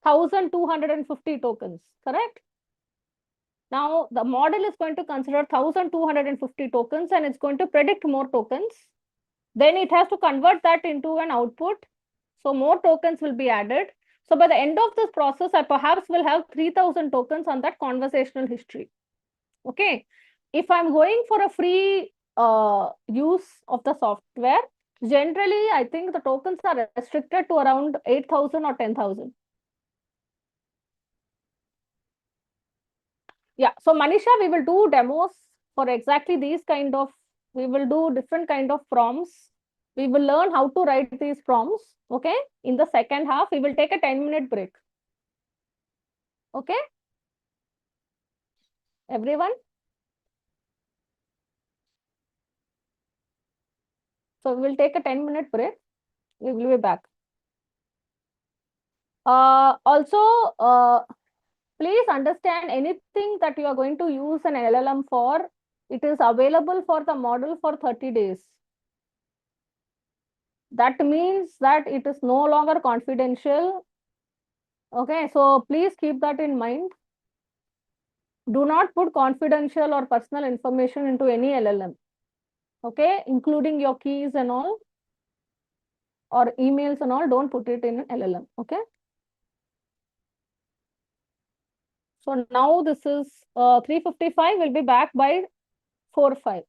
1,250 tokens, correct? Now the model is going to consider 1,250 tokens, and it's going to predict more tokens. Then it has to convert that into an output. So more tokens will be added. So by the end of this process, I perhaps will have 3,000 tokens on that conversational history. Okay. If I'm going for a free use of the software, generally, I think the tokens are restricted to around 8,000 or 10,000. Yeah. So Manisha, we will do demos for exactly these kind of, we will do different kind of prompts. We will learn how to write these prompts. Okay. In the second half, we will take a 10-minute break. Okay. Everyone. So we will take a 10-minute break. We will be back. Also, please understand, anything that you are going to use an LLM for, it is available for the model for 30 days. That means that it is no longer confidential. Okay, so please keep that in mind. Do not put confidential or personal information into any LLM. Okay, including your keys and all, or emails and all, don't put it in LLM. Okay. So now this is 3:55. We'll be back by 4:05.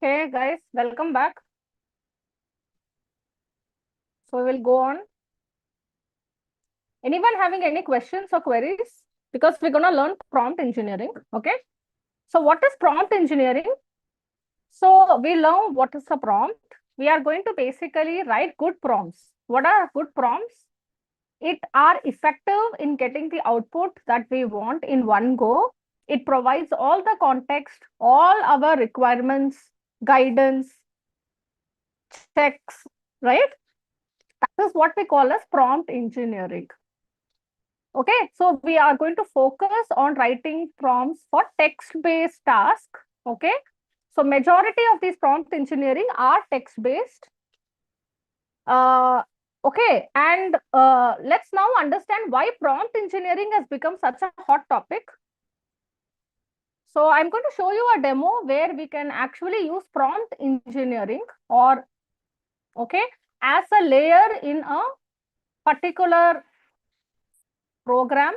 Okay, guys, welcome back. So we will go on. Anyone having any questions or queries? Because we're going to learn prompt engineering. Okay. So what is prompt engineering? So we learn what is a prompt. We are going to basically write good prompts. What are good prompts? It are effective in getting the output that we want in one go. It provides all the context, all our requirements, guidance, checks, right? That is what we call as prompt engineering. Okay, so we are going to focus on writing prompts for text-based tasks. Okay, so majority of these prompt engineering are text-based. Okay, and let's now understand why prompt engineering has become such a hot topic. So I'm going to show you a demo where we can actually use prompt engineering or, okay, as a layer in a particular program,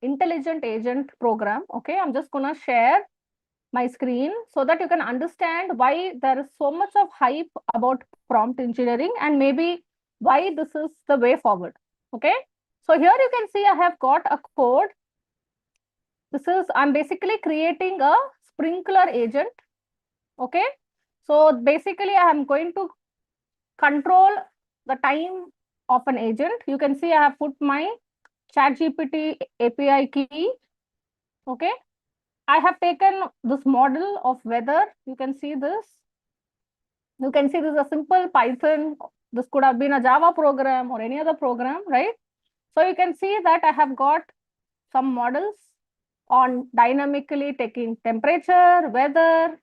intelligent agent program. Okay, I'm just going to share my screen so that you can understand why there is so much of hype about prompt engineering and maybe why this is the way forward. Okay, so here you can see I have got a code. I'm basically creating a sprinkler agent. Okay, so basically I am going to control the time of an agent. You can see I have put my ChatGPT API key. Okay, I have taken this model of weather. You can see this. You can see this is a simple Python. This could have been a Java program or any other program, right? So you can see that I have got some models on dynamically taking temperature, weather,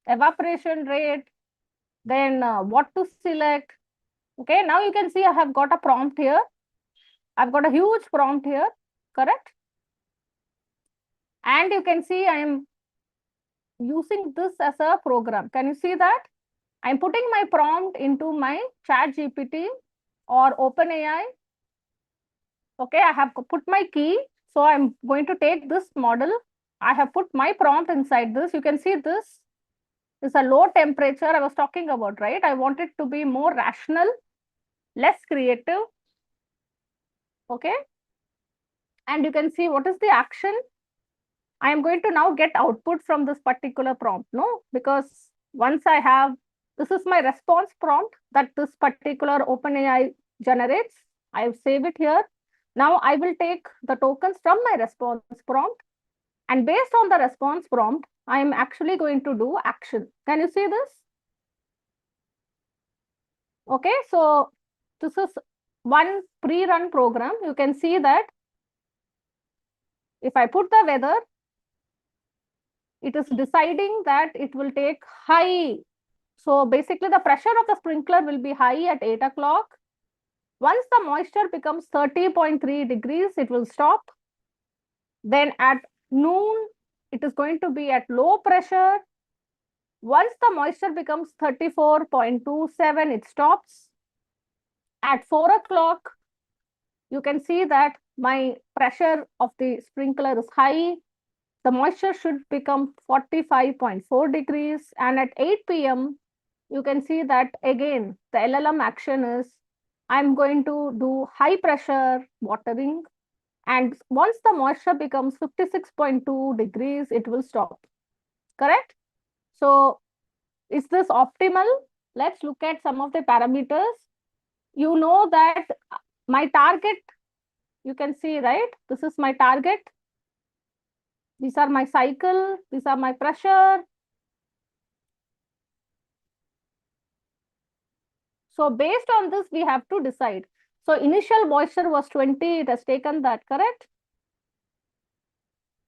evaporation rate, then what to select. Okay, now you can see I have got a prompt here. I've got a huge prompt here, correct? And you can see I am using this as a program. Can you see that? I'm putting my prompt into my ChatGPT or OpenAI. Okay, I have put my key. So I'm going to take this model. I have put my prompt inside this. You can see this is a low temperature I was talking about, right? I want it to be more rational, less creative. Okay. And you can see what is the action. I am going to now get output from this particular prompt, no? Because once I have, this is my response prompt that this particular OpenAI generates. I save it here. Now I will take the tokens from my response prompt, and based on the response prompt, I am actually going to do action. Can you see this? Okay, so this is one pre-run program. You can see that if I put the weather, it is deciding that it will take high. So basically the pressure of the sprinkler will be high at 8 o'clock. Once the moisture becomes 30.3 degrees, it will stop. Then at noon, it is going to be at low pressure. Once the moisture becomes 34.27, it stops. At 4 o'clock, you can see that my pressure of the sprinkler is high. The moisture should become 45.4 degrees. And at 8 p.m., you can see that again, the LLM action is, I'm going to do high pressure watering. And once the moisture becomes 56.2 degrees, it will stop. Correct? So is this optimal? Let's look at some of the parameters. You know that my target, you can see, right? This is my target. These are my cycle. These are my pressure. So based on this, we have to decide. So initial moisture was 20. It has taken that, correct?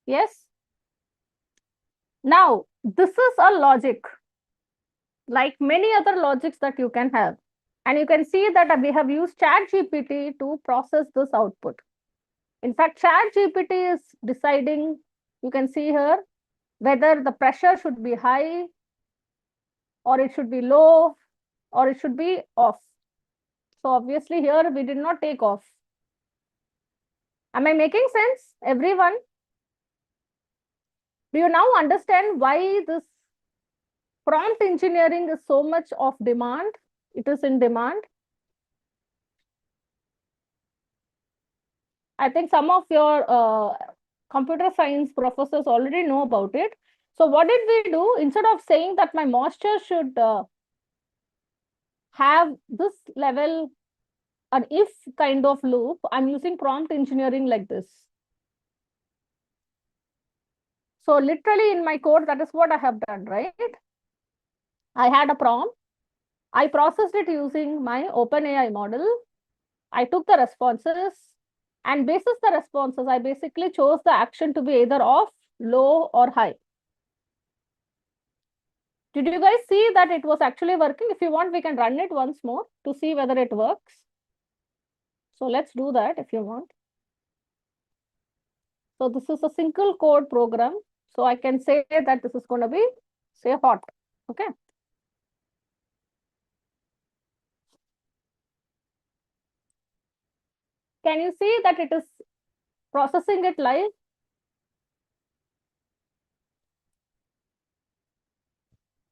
Yes. Now, this is a logic, like many other logics that you can have. And you can see that we have used ChatGPT to process this output. In fact, ChatGPT is deciding, you can see here, whether the pressure should be high or it should be low or it should be off. So obviously here we did not take off. Am I making sense, everyone? Do you now understand why this prompt engineering is so much of demand. It is in demand. I think some of your computer science professors already know about it. So what did we do? Instead of saying that my moisture should have this level, an if kind of loop, I'm using prompt engineering like this. So literally in my code, that is what I have done, right? I had a prompt. I processed it using my OpenAI model. I took the responses, and basis the responses, I basically chose the action to be either off, low, or high. Did you guys see that it was actually working? If you want, we can run it once more to see whether it works. So let's do that if you want. So this is a single code program. So I can say that this is going to be, say, hot. Okay. Can you see that it is processing it live?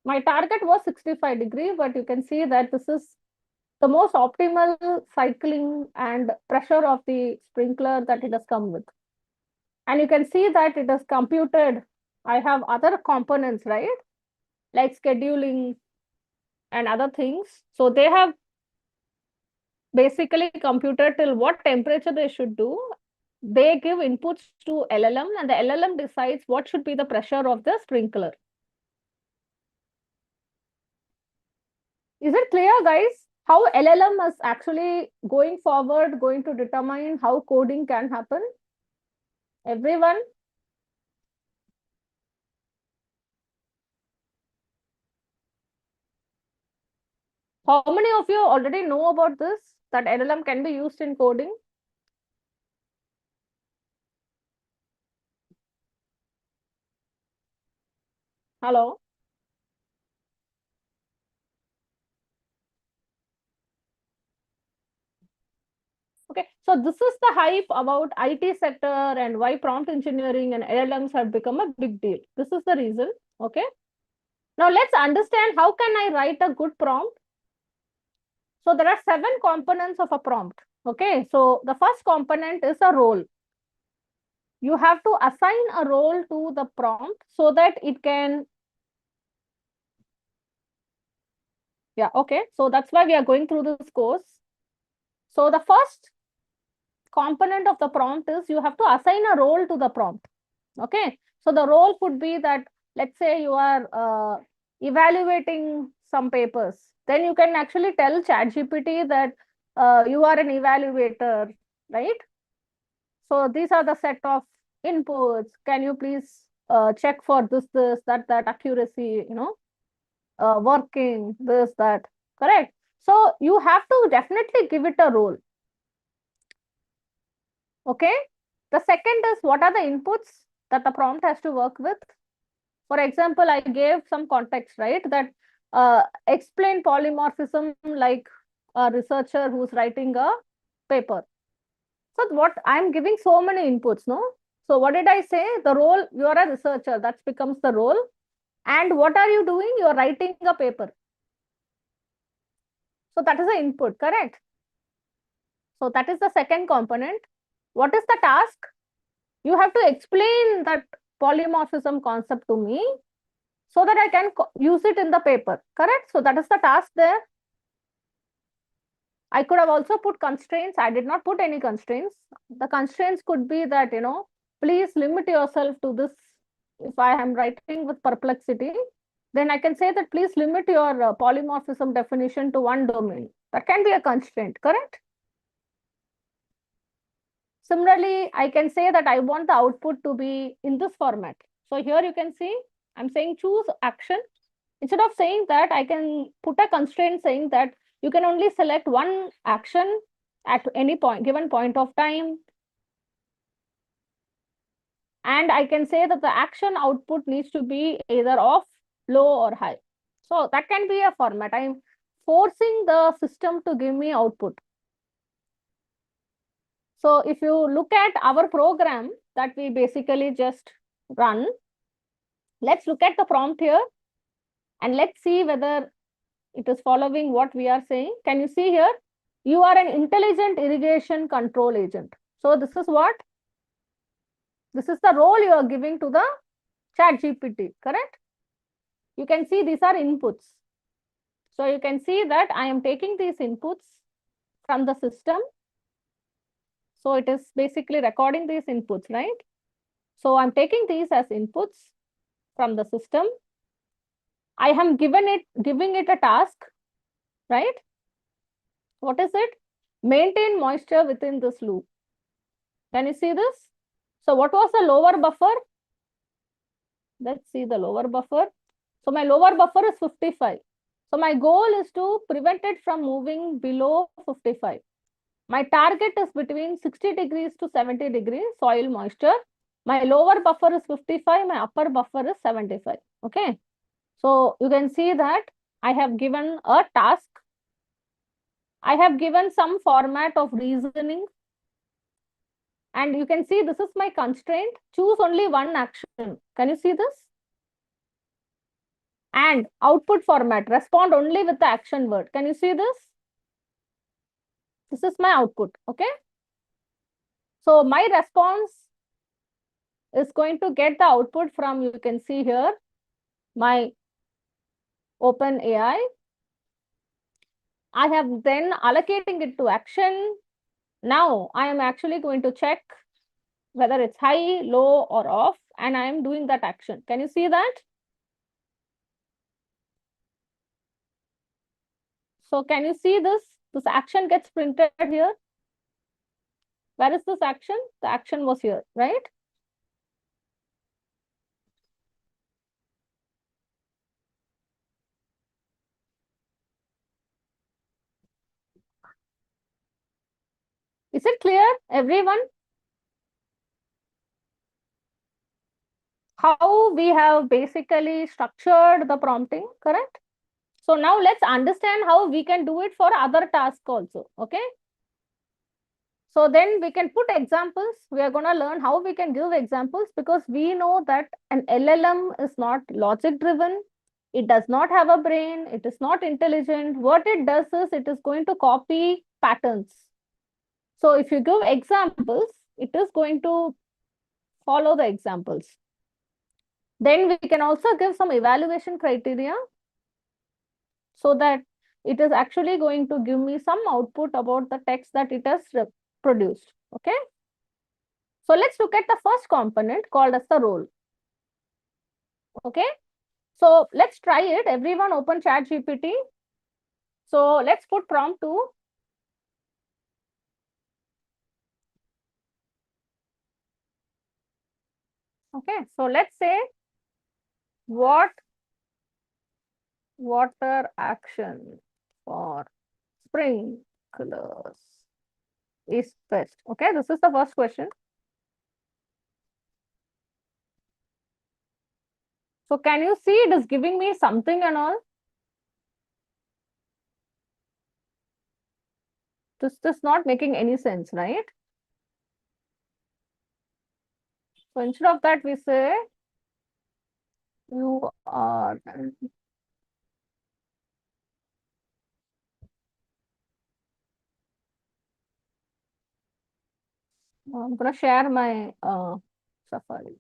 My target was 65 degrees, but you can see that this is the most optimal cycling and pressure of the sprinkler that it has come with. And you can see that it has computed. I have other components, right? Like scheduling and other things. So they have basically computed till what temperature they should do. They give inputs to LLM, and the LLM decides what should be the pressure of the sprinkler. Is it clear, guys, how LLM is actually going forward, going to determine how coding can happen? Everyone? How many of you already know about this, that LLM can be used in coding? Hello? Okay, so this is the hype about IT sector and why prompt engineering and LLMs have become a big deal. This is the reason, okay? Now let's understand how can I write a good prompt. So there are 7 components of a prompt, okay? So the first component is a role. You have to assign a role to the prompt so that it can, yeah, okay. So that's why we are going through this course. So the first component of the prompt is you have to assign a role to the prompt. Okay. So the role could be that, let's say you are evaluating some papers. Then you can actually tell ChatGPT that you are an evaluator, right? So these are the set of inputs. Can you please check for this, that accuracy, working, this, that, correct? So you have to definitely give it a role. Okay. The second is what are the inputs that the prompt has to work with. For example, I gave some context, right? That explain polymorphism like a researcher who's writing a paper. So what I'm giving so many inputs, no? So what did I say? The role, you're a researcher, that becomes the role. And what are you doing? You're writing a paper. So that is the input, correct? So that is the second component. What is the task? You have to explain that polymorphism concept to me so that I can use it in the paper, correct? So that is the task there. I could have also put constraints. I did not put any constraints. The constraints could be that, please limit yourself to this. If I am writing with perplexity, then I can say that please limit your polymorphism definition to one domain. That can be a constraint, correct? Similarly, I can say that I want the output to be in this format. So here you can see, I'm saying choose action. Instead of saying that, I can put a constraint saying that you can only select one action at any given point of time. And I can say that the action output needs to be either off, low, or high. So that can be a format. I'm forcing the system to give me output. So if you look at our program that we basically just run, let's look at the prompt here. And let's see whether it is following what we are saying. Can you see here? You are an intelligent irrigation control agent. So this is what? This is the role you are giving to the ChatGPT, correct? You can see these are inputs. So you can see that I am taking these inputs from the system. So it is basically recording these inputs, right? So I'm taking these as inputs from the system. I am giving it a task, right? What is it? Maintain moisture within this loop. Can you see this? So what was the lower buffer? Let's see the lower buffer. So my lower buffer is 55. So my goal is to prevent it from moving below 55. My target is between 60 degrees to 70 degrees soil moisture. My lower buffer is 55, my upper buffer is 75. Okay. So you can see that I have given a task. I have given some format of reasoning. And you can see this is my constraint. Choose only one action. Can you see this? And output format, respond only with the action word. Can you see this? This is my output, okay? So my response is going to get the output from, you can see here, my OpenAI. I have then allocating it to action. Now I am actually going to check whether it's high, low, or off, and I am doing that action. Can you see that? So can you see this? This action gets printed here. Where is this action? The action was here, right? Is it clear, everyone? How we have basically structured the prompting, correct? So now let's understand how we can do it for other tasks also, okay? So then we can put examples. We are going to learn how we can give examples because we know that an LLM is not logic driven. It does not have a brain. It is not intelligent. What it does is it is going to copy patterns. So if you give examples, it is going to follow the examples. Then we can also give some evaluation criteria so that it is actually going to give me some output about the text that it has produced. Okay. So let's look at the first component called as the role. Okay. So let's try it. Everyone open ChatGPT. So let's put prompt 2. Okay. So let's say what water action for sprinklers is best. Okay. This is the first question. So can you see it is giving me something and all? This is not making any sense, right? So instead of that, we say you are. I'm going to share my Safari.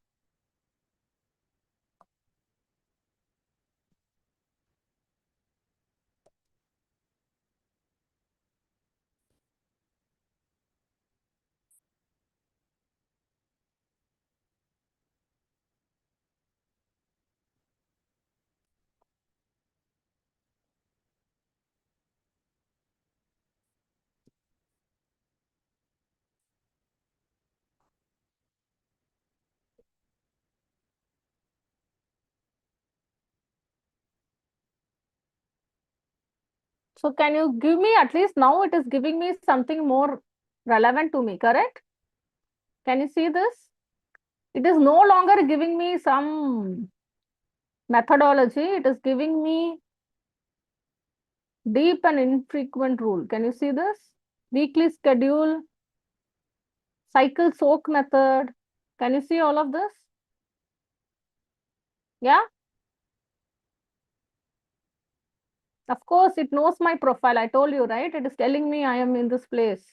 So can you give me at least now it is giving me something more relevant to me, correct? Can you see this? It is no longer giving me some methodology. It is giving me deep and infrequent rule. Can you see this? Weekly schedule, cycle soak method. Can you see all of this? Yeah. Of course, it knows my profile. I told you, right? It is telling me I am in this place.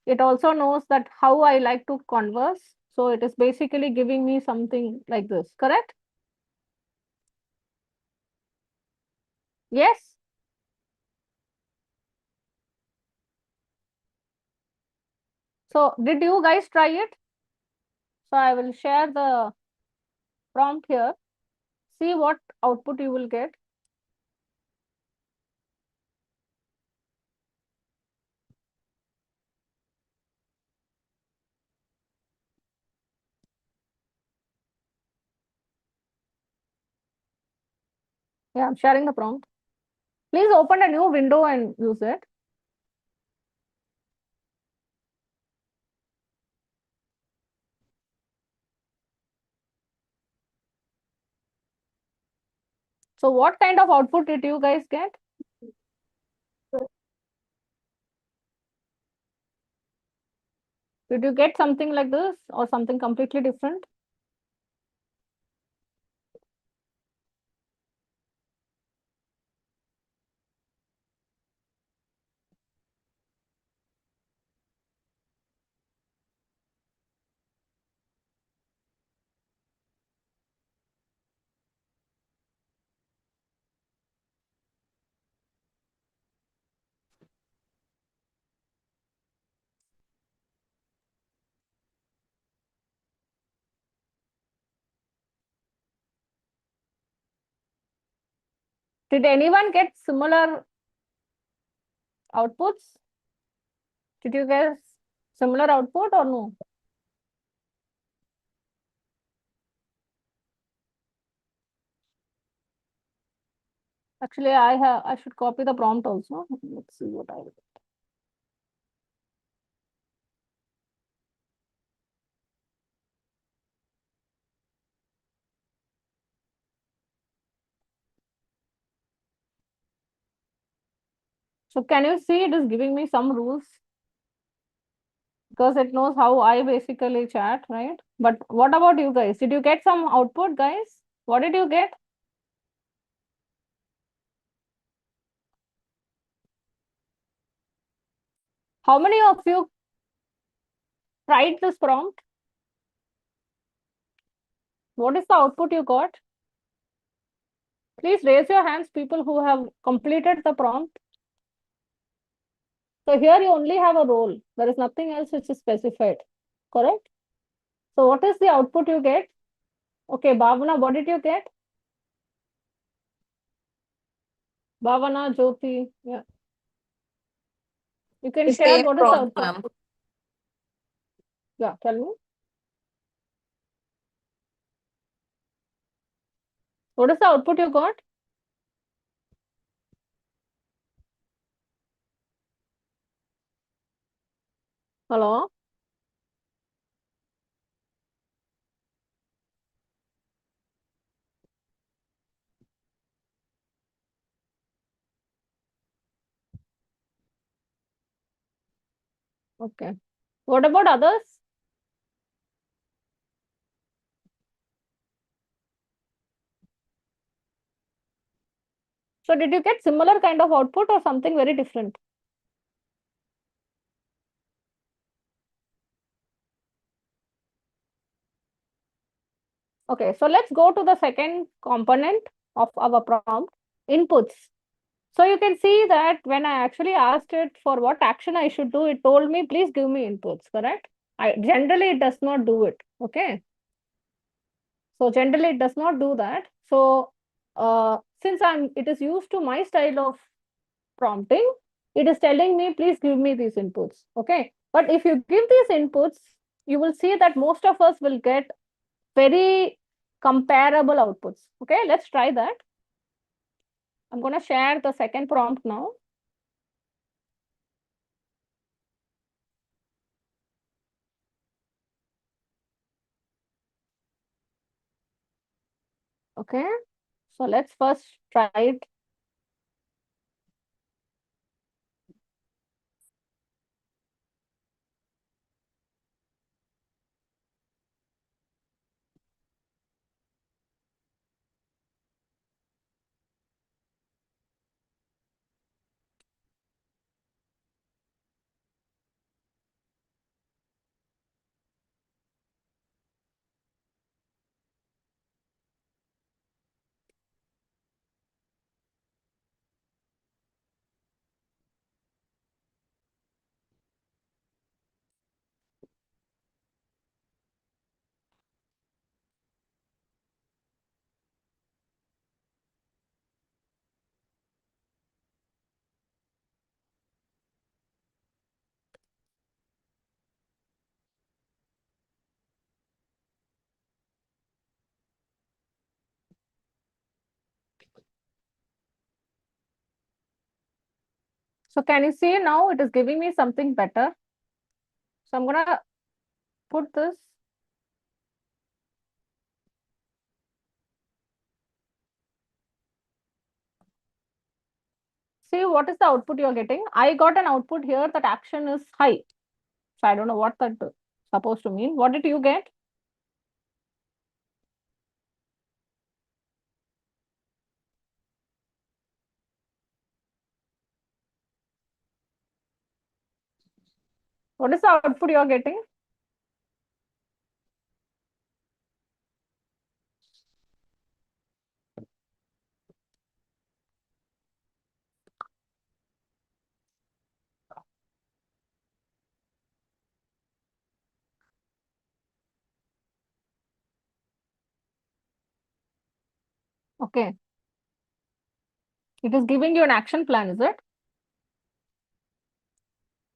It also knows that how I like to converse. So it is basically giving me something like this, correct? Yes. So did you guys try it? So I will share the prompt here. See what output you will get. Yeah, I'm sharing the prompt. Please open a new window and use it. So what kind of output did you guys get? Did you get something like this or something completely different? Did anyone get similar outputs? Did you get similar output or no? Actually, I should copy the prompt also. Let's see what I will. So can you see it is giving me some rules because it knows how I basically chat, right? But what about you guys? Did you get some output, guys? What did you get? How many of you tried this prompt? What is the output you got? Please raise your hands, people who have completed the prompt. So here you only have a role. There is nothing else which is specified, correct? So what is the output you get? Okay, Bhavana, what did you get? Bhavana, Jyoti, yeah. You can The share same what is the prompt, output. ma'am. Yeah, tell me. What is the output you got? Hello? Okay. What about others? So did you get similar kind of output or something very different? Okay, so let's go to the second component of our prompt, inputs. So you can see that when I actually asked it for what action I should do, it told me, please give me inputs, correct? Generally, it does not do it. Okay. So generally, it does not do that. So since it is used to my style of prompting, it is telling me, please give me these inputs. Okay. But if you give these inputs, you will see that most of us will get very comparable outputs. Okay, let's try that. I'm going to share the second prompt now. Okay, so let's first try it. So can you see now it is giving me something better? So I'm gonna put this. See what is the output you're getting. I got an output here that action is high. So I don't know what that is supposed to mean. What did you get? What is the output you're getting? Okay. It is giving you an action plan, is it?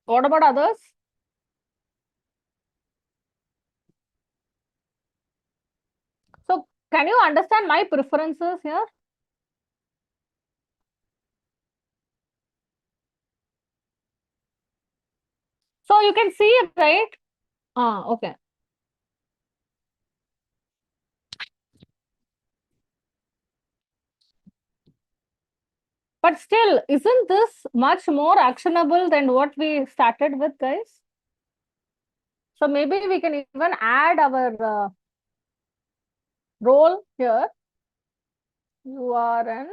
What about others? So can you understand my preferences here? So you can see, right? Okay. But still, isn't this much more actionable than what we started with, guys? So maybe we can even add our role here. You are an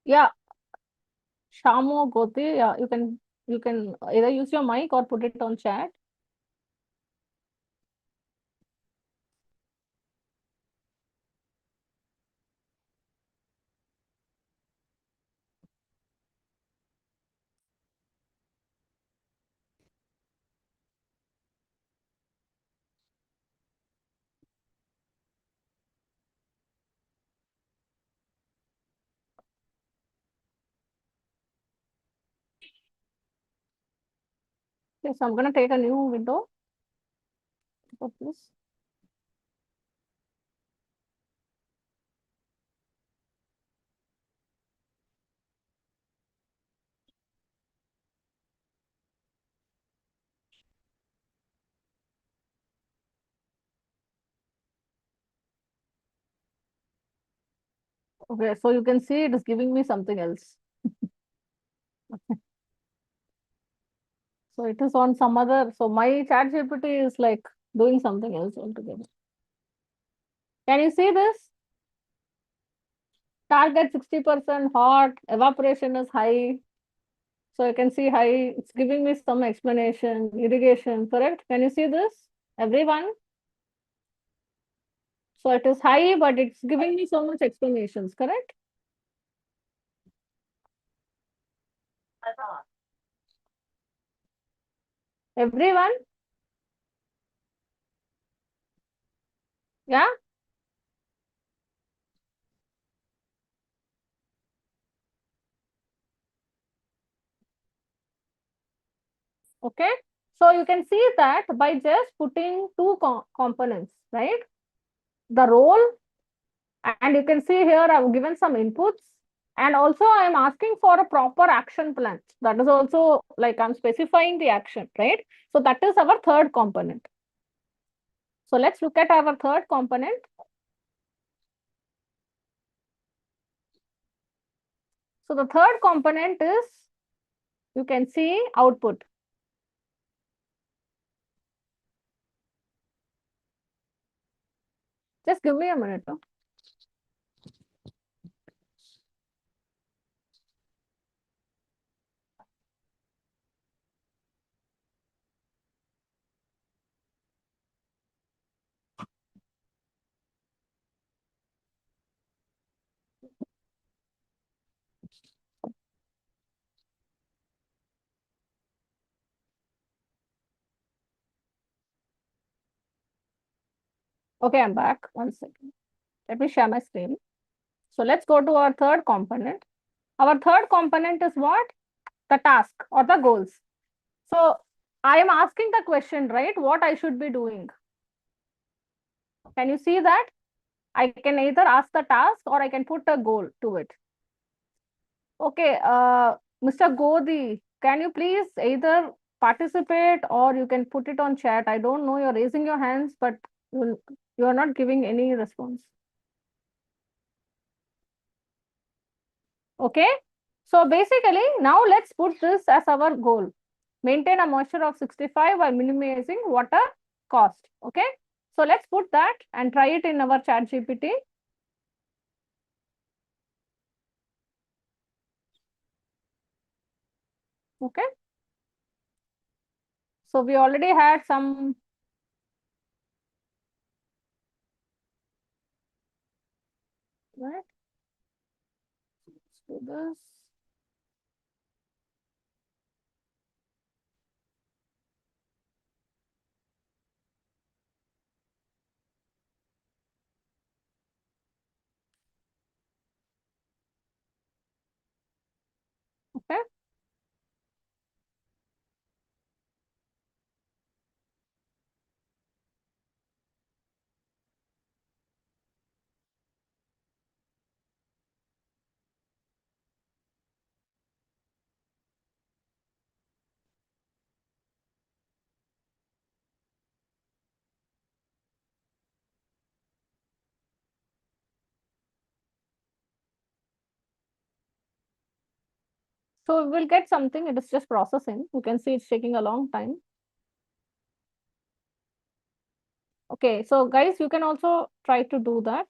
yeah, Shamo Goti. Yeah, you can either use your mic or put it on chat. Okay, so I'm gonna take a new window of this. Okay, so you can see it is giving me something else. So it is on some other. So my chat GPT is like doing something else altogether. Can you see this? Target 60% hot, evaporation is high. So you can see high, it's giving me some explanation, irrigation, correct? Can you see this, everyone? So it is high, but it's giving me so much explanations, correct? Everyone? Yeah? Okay. So you can see that by just putting two components, right? The role, and you can see here I've given some inputs, and also I'm asking for a proper action plan. That is also like I'm specifying the action, right? So that is our third component. So let's look at our third component. So the third component is, you can see output. Just give me a minute. No? Okay, I'm back. 1 second. Let me share my screen. So let's go to our third component. Our third component is what? The task or the goals. So I am asking the question, right? What I should be doing. Can you see that? I can either ask the task or I can put a goal to it. Okay, Mr. Godi, can you please either participate or you can put it on chat? I don't know, you're raising your hands, but you are not giving any response. Okay, so basically, now let's put this as our goal. Maintain a moisture of 65 while minimizing water cost. Okay, so let's put that and try it in our chat GPT. Okay, so we already had some. Right, let's do this. Okay. So we will get something. It is just processing. You can see it's taking a long time. Okay, so guys, you can also try to do that.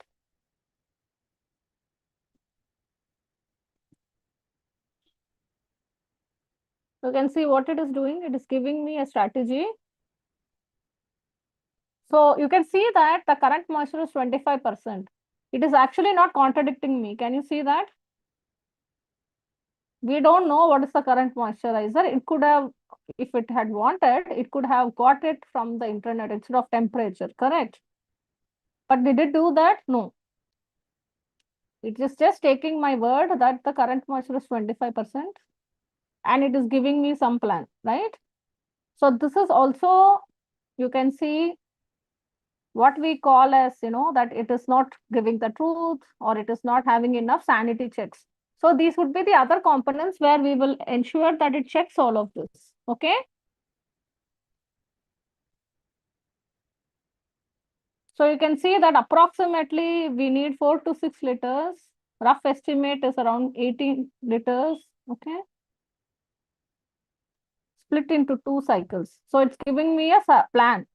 You can see what it is doing. It is giving me a strategy. So you can see that the current moisture is 25%. It is actually not contradicting me. Can you see that? We don't know what is the current moisturizer. It could have, if it had wanted, it could have got it from the internet instead of temperature, correct? But did it do that? No. It is just taking my word that the current moisture is 25% and it is giving me some plan, right? So this is also, you can see what we call as, that it is not giving the truth or it is not having enough sanity checks. So these would be the other components where we will ensure that it checks all of this. Okay. So you can see that approximately we need 4 to 6 liters. Rough estimate is around 18 liters. Okay. Split into 2 cycles. So it's giving me a plan.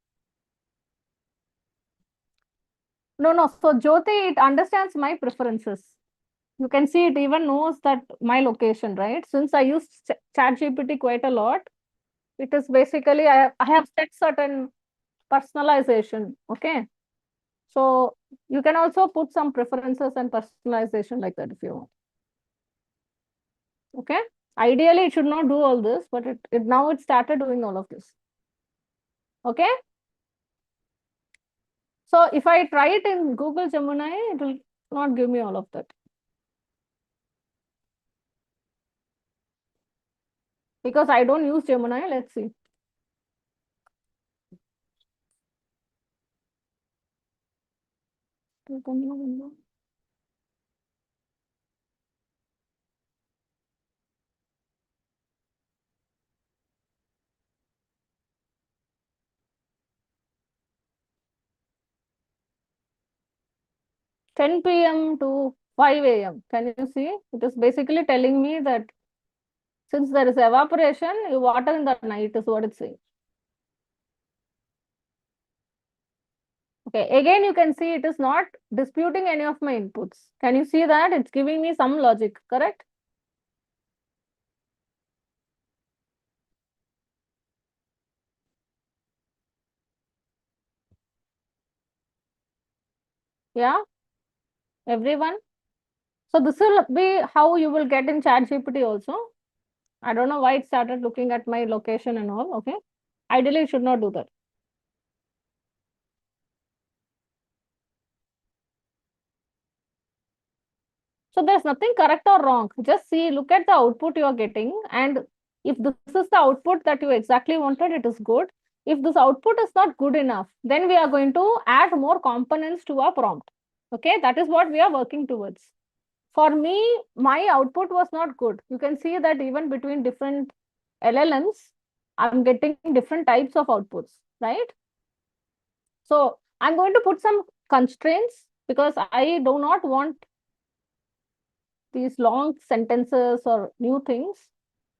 No. So Jyoti, it understands my preferences. You can see it even knows that my location, right? Since I use ChatGPT quite a lot, it is basically I have set certain personalization. Okay. So you can also put some preferences and personalization like that if you want. Okay. Ideally, it should not do all this, but it now it started doing all of this. Okay. So if I try it in Google Gemini, it will not give me all of that. Because I don't use Gemini. Let's see. Open new window. 10 p.m. to 5 a.m. Can you see? It is basically telling me that since there is evaporation, you water in the night is what it's saying. Okay, again, you can see it is not disputing any of my inputs. Can you see that? It's giving me some logic, correct? Yeah, everyone. So this will be how you will get in ChatGPT also. I don't know why it started looking at my location and all. Okay, ideally, it should not do that. So there's nothing correct or wrong. Just see, look at the output you are getting, and if this is the output that you exactly wanted, it is good. If this output is not good enough, then we are going to add more components to our prompt. Okay, that is what we are working towards. For me, my output was not good. You can see that even between different LLMs, I'm getting different types of outputs, right? So I'm going to put some constraints because I do not want these long sentences or new things.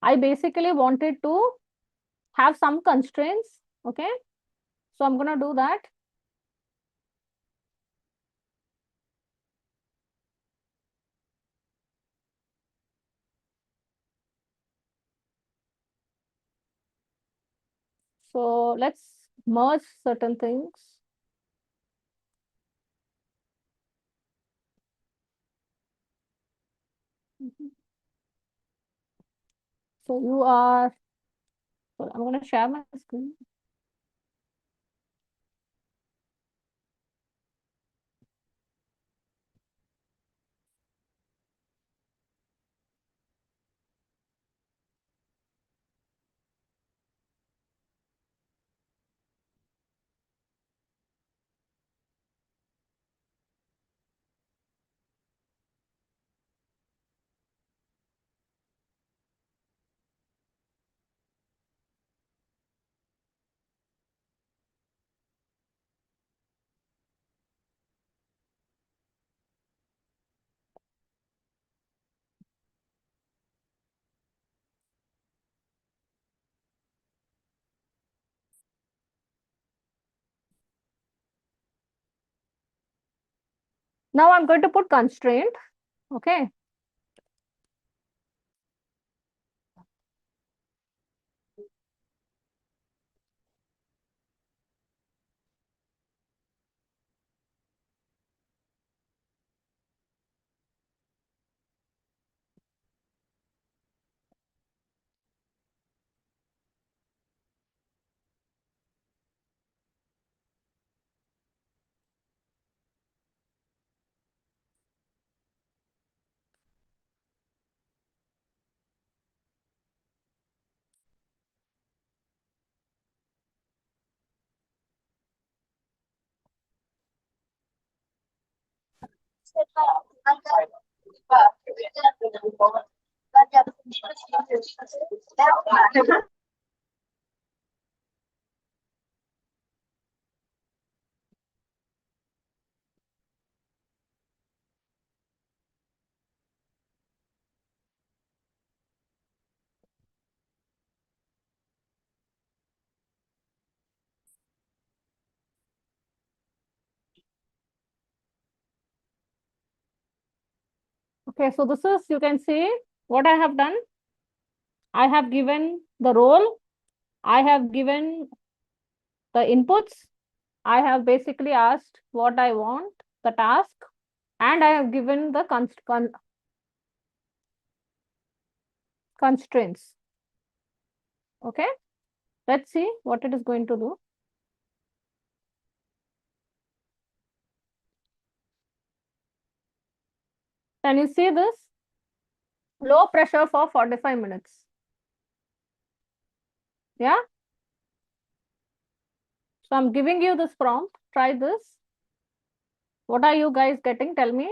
I basically wanted to have some constraints. Okay. So I'm going to do that. So let's merge certain things. So you are, so I'm going to share my screen. Now I'm going to put constraint. Okay. Okay, so this is, you can see what I have done. I have given the role, I have given the inputs, I have basically asked what I want, the task, and I have given the constraints. Okay, let's see what it is going to do. Can you see this? Low pressure for 45 minutes. Yeah. So I'm giving you this prompt. Try this. What are you guys getting? Tell me.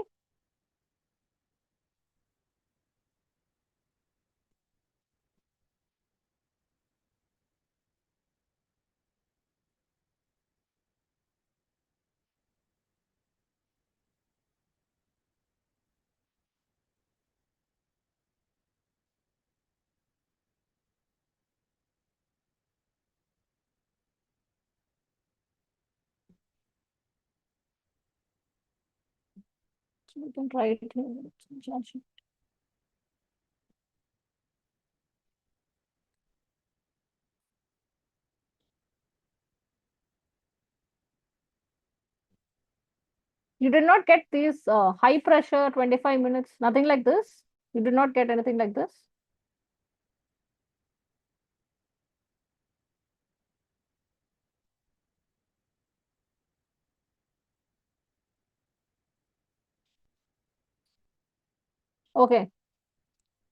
So we can try it here. You did not get these high pressure 25 minutes, nothing like this. You did not get anything like this. Okay.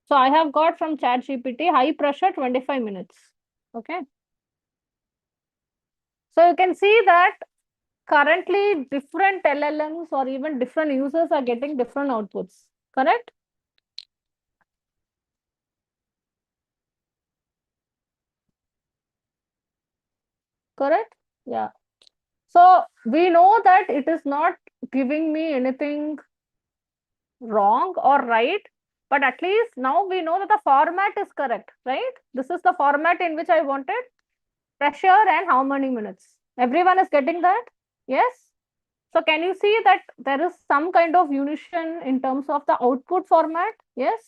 So I have got from ChatGPT high pressure 25 minutes. Okay. So you can see that currently different LLMs or even different users are getting different outputs. Correct? Correct? Yeah. So we know that it is not giving me anything wrong or right, but at least now we know that the format is correct, right? This is the format in which I wanted pressure and how many minutes. Everyone is getting that? Yes? So can you see that there is some kind of unison in terms of the output format? Yes?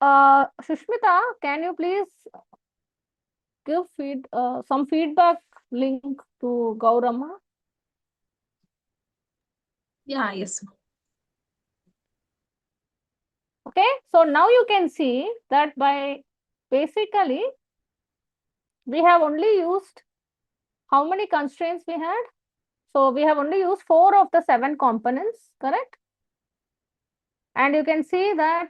Sushmita, can you please give some feedback link to Gaurama? Yeah, yes. Okay, so now you can see that by basically we have only used how many constraints we had? So we have only used 4 of the 7 components, correct? And you can see that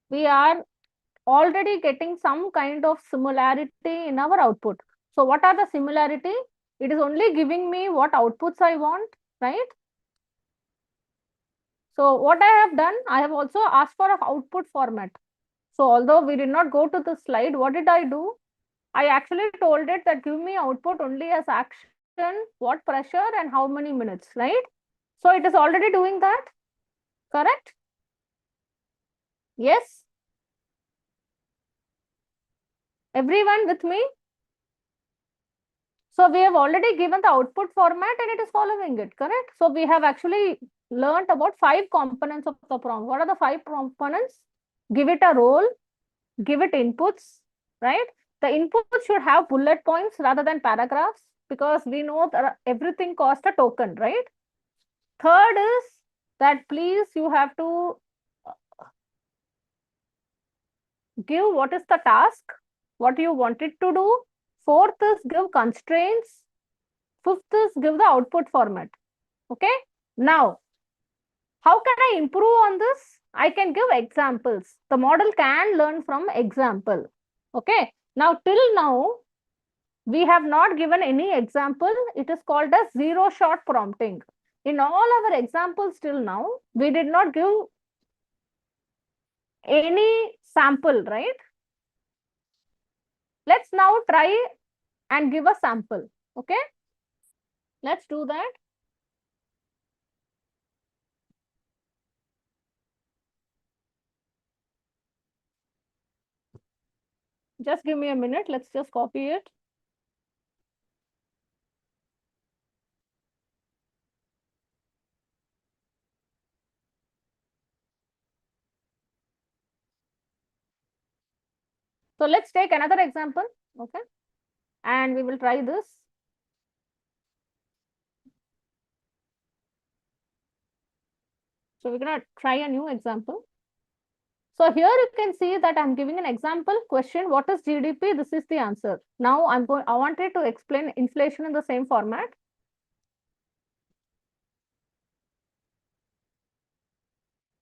we are already getting some kind of similarity in our output. So what are the similarity? It is only giving me what outputs I want, right? So what I have done, I have also asked for an output format. So although we did not go to the slide, what did I do? I actually told it that give me output only as action, what pressure and how many minutes, right? So it is already doing that, correct? Yes? Everyone with me? So we have already given the output format and it is following it, correct? So we have actually learned about 5 components of the prompt. What are the 5 components? Give it a role, give it inputs, right? The inputs should have bullet points rather than paragraphs because we know that everything costs a token, right? Third is that please you have to give what is the task, what you want it to do. Fourth is give constraints. Fifth is give the output format. Okay. Now, how can I improve on this? I can give examples. The model can learn from example. Okay. Now, till now, we have not given any example. It is called as zero shot prompting. In all our examples till now, we did not give any sample, right? Let's now try and give a sample. Okay. Let's do that. Just give me a minute. Let's just copy it. So let's take another example. Okay. And we will try this. So we're going to try a new example. So here you can see that I'm giving an example question. What is GDP? This is the answer. Now I wanted to explain inflation in the same format.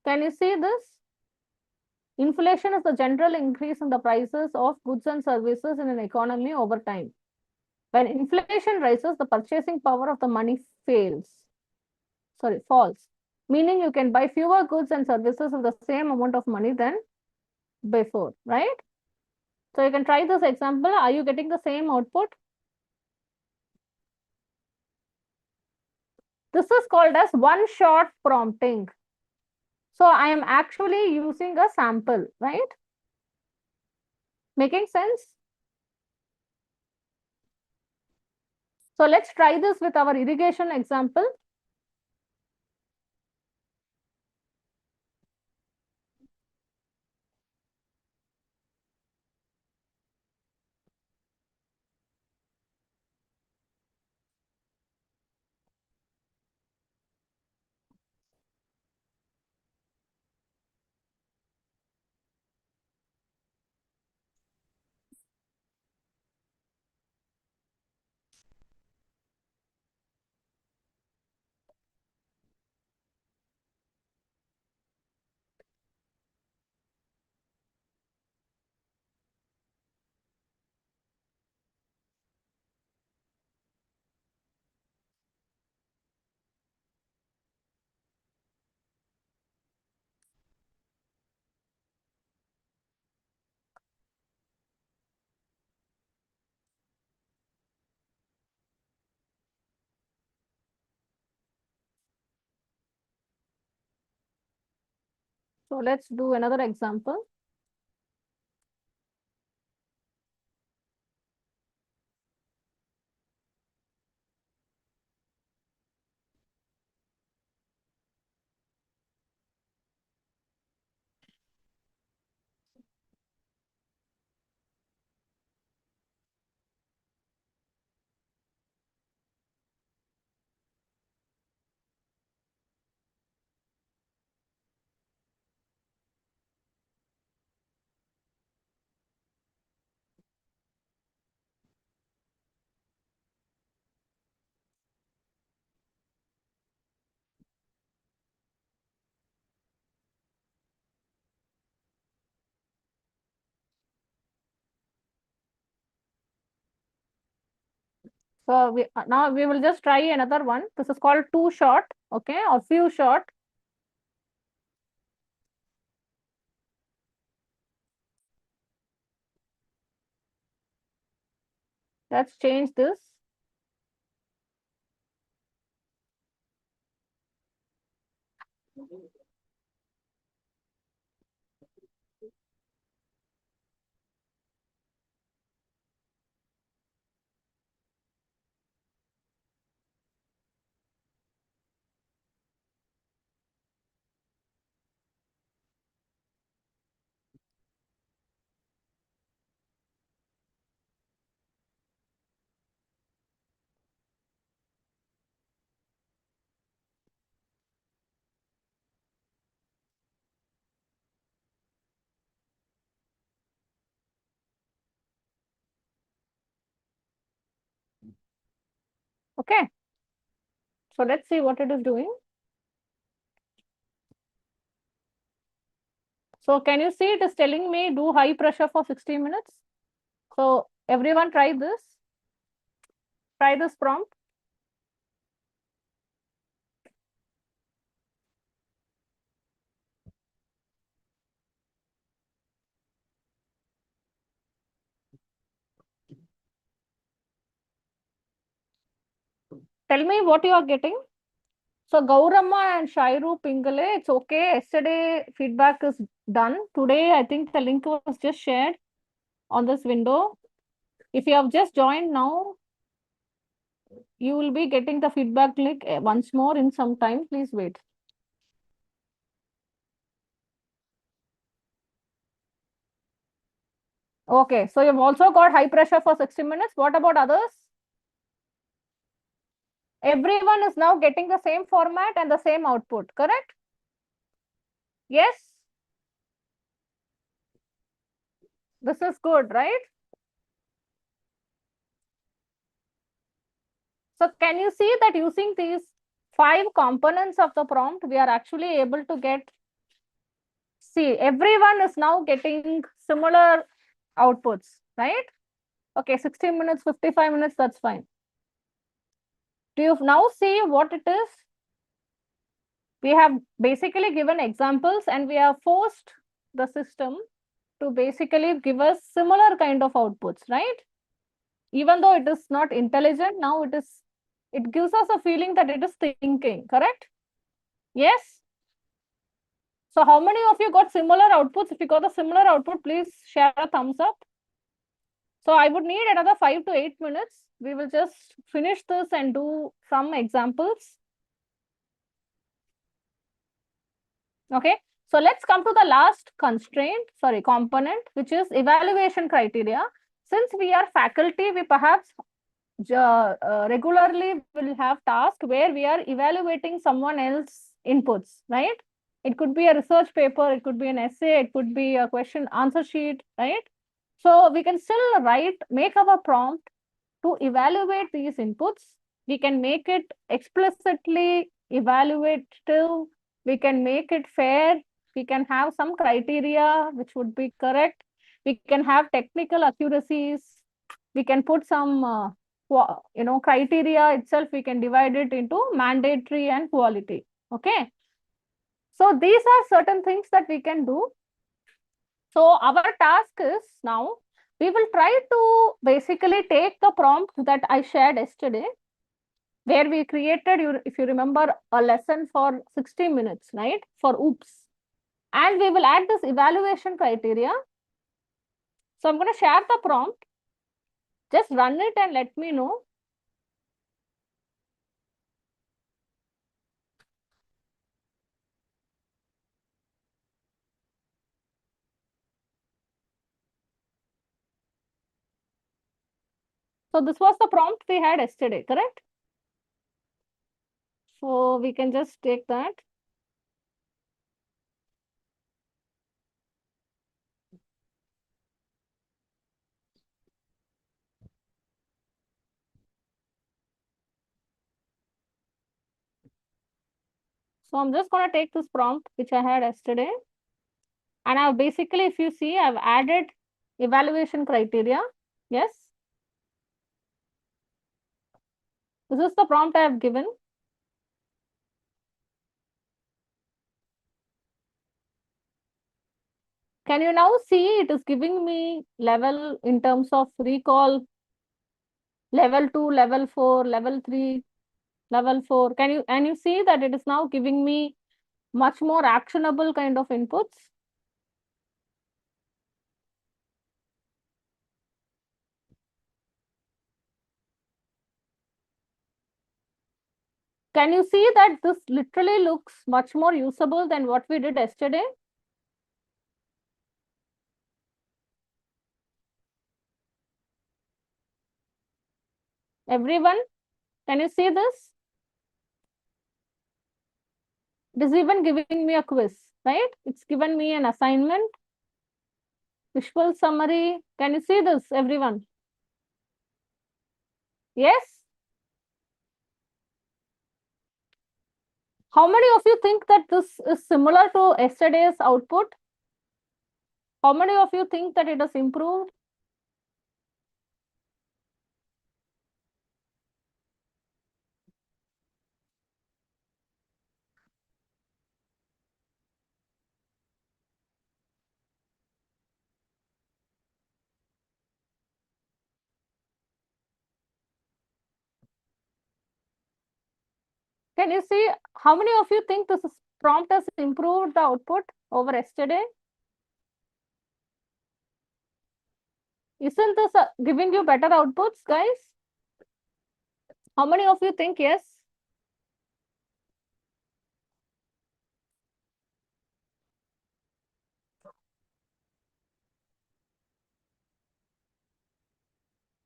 Can you see this? Inflation is the general increase in the prices of goods and services in an economy over time. When inflation rises, the purchasing power of the money falls, meaning you can buy fewer goods and services with the same amount of money than before, right? So you can try this example. Are you getting the same output? This is called as one-shot prompting. So I am actually using a sample, right? Making sense? So let's try this with our irrigation example. So let's do another example. So now we will just try another one. This is called too short, okay, or few short. Let's change this. Okay. So let's see what it is doing. So can you see it is telling me do high pressure for 60 minutes? So everyone try this. Try this prompt. Tell me what you are getting. So Gauramma and Shairu Pingale, it's okay. Yesterday feedback is done. Today, I think the link was just shared on this window. If you have just joined now, you will be getting the feedback link once more in some time. Please wait. Okay, so you've also got high pressure for 60 minutes. What about others? Everyone is now getting the same format and the same output, correct? Yes? This is good, right? So can you see that using these 5 components of the prompt, we are actually able to get, see, everyone is now getting similar outputs, right? Okay, 60 minutes, 55 minutes, that's fine. Do you now see what it is? We have basically given examples and we have forced the system to basically give us similar kind of outputs, right? Even though it is not intelligent, now it gives us a feeling that it is thinking, correct? Yes? So how many of you got similar outputs? If you got a similar output, please share a thumbs up. So I would need another 5 to 8 minutes. We will just finish this and do some examples. Okay. So let's come to the last component, which evaluation criteria. Since we are faculty, we perhaps regularly will have task where we are evaluating someone else's inputs, right? It could be a research paper, it could be an essay, it could be a question answer sheet, right? So we can still make our prompt to evaluate these inputs. We can make it explicitly evaluative. We can make it fair. We can have some criteria which would be correct. We can have technical accuracies. We can put some criteria itself. We can divide it into mandatory and quality. Okay. So these are certain things that we can do. So our task is now, we will try to basically take the prompt that I shared yesterday, where we created, if you remember, a lesson for 60 minutes, right? For OOPS. And we will add this evaluation criteria. So I'm going to share the prompt. Just run it and let me know. So this was the prompt we had yesterday, correct? So we can just take that. So I'm just going to take this prompt which I had yesterday. And I've basically, if you see, I've added evaluation criteria. Yes. This is the prompt I have given. Can you now see it is giving me level in terms of recall, level 2, level 4, level 3, level 4. And you see that it is now giving me much more actionable kind of inputs. Can you see that this literally looks much more usable than what we did yesterday? Everyone, can you see this? It is even giving me a quiz, right? It's given me an assignment, visual summary. Can you see this, everyone? Yes? How many of you think that this is similar to yesterday's output? How many of you think that it has improved? Can you see how many of you think this prompt has improved the output over yesterday? Isn't this giving you better outputs, guys? How many of you think yes?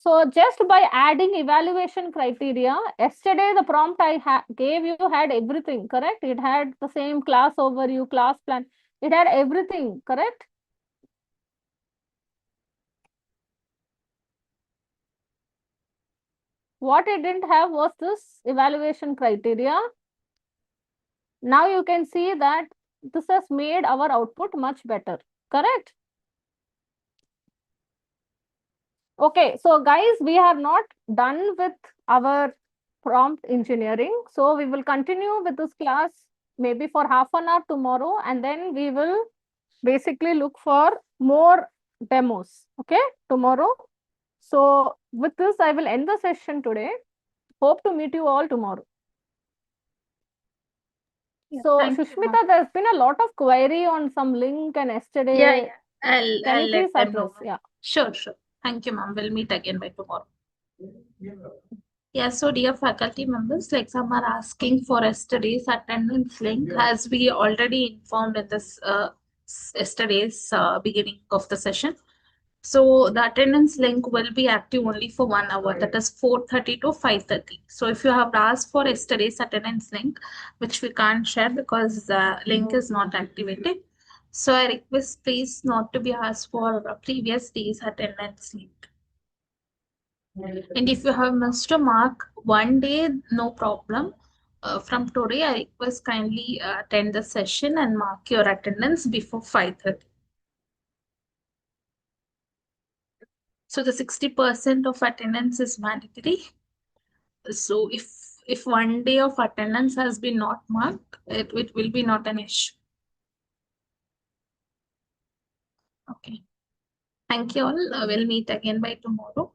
So just by adding evaluation criteria, yesterday the prompt I gave you had everything, correct? It had the same class overview, class plan. It had everything, correct? What it didn't have was this evaluation criteria. Now you can see that this has made our output much better, correct? Okay, so guys, we are not done with our prompt engineering. So we will continue with this class maybe for half an hour tomorrow, and then we will basically look for more demos, okay, tomorrow. So with this, I will end the session today. Hope to meet you all tomorrow. Yeah, So thank you, Shushmita, ma'am. there's been a lot of query on some link and yesterday. Yeah. Can I'll you let please them know. address? Yeah. Sure. Thank you, ma'am. We'll meet again by tomorrow. Yeah, so dear faculty members, like some are asking for yesterday's attendance link, as we already informed in this yesterday's beginning of the session. So the attendance link will be active only for 1 hour, that is 4:30 to 5:30. So if you have asked for yesterday's attendance link, which we can't share because the link is not activated, so I request please not to be asked for previous day's attendance link. And if you have missed a mark one day, no problem. From today, I request kindly attend the session and mark your attendance before 5:30. So the 60% of attendance is mandatory. So if one day of attendance has been not marked, it will be not an issue. Okay. Thank you all. We'll meet again by tomorrow.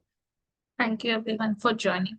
Thank you everyone for joining.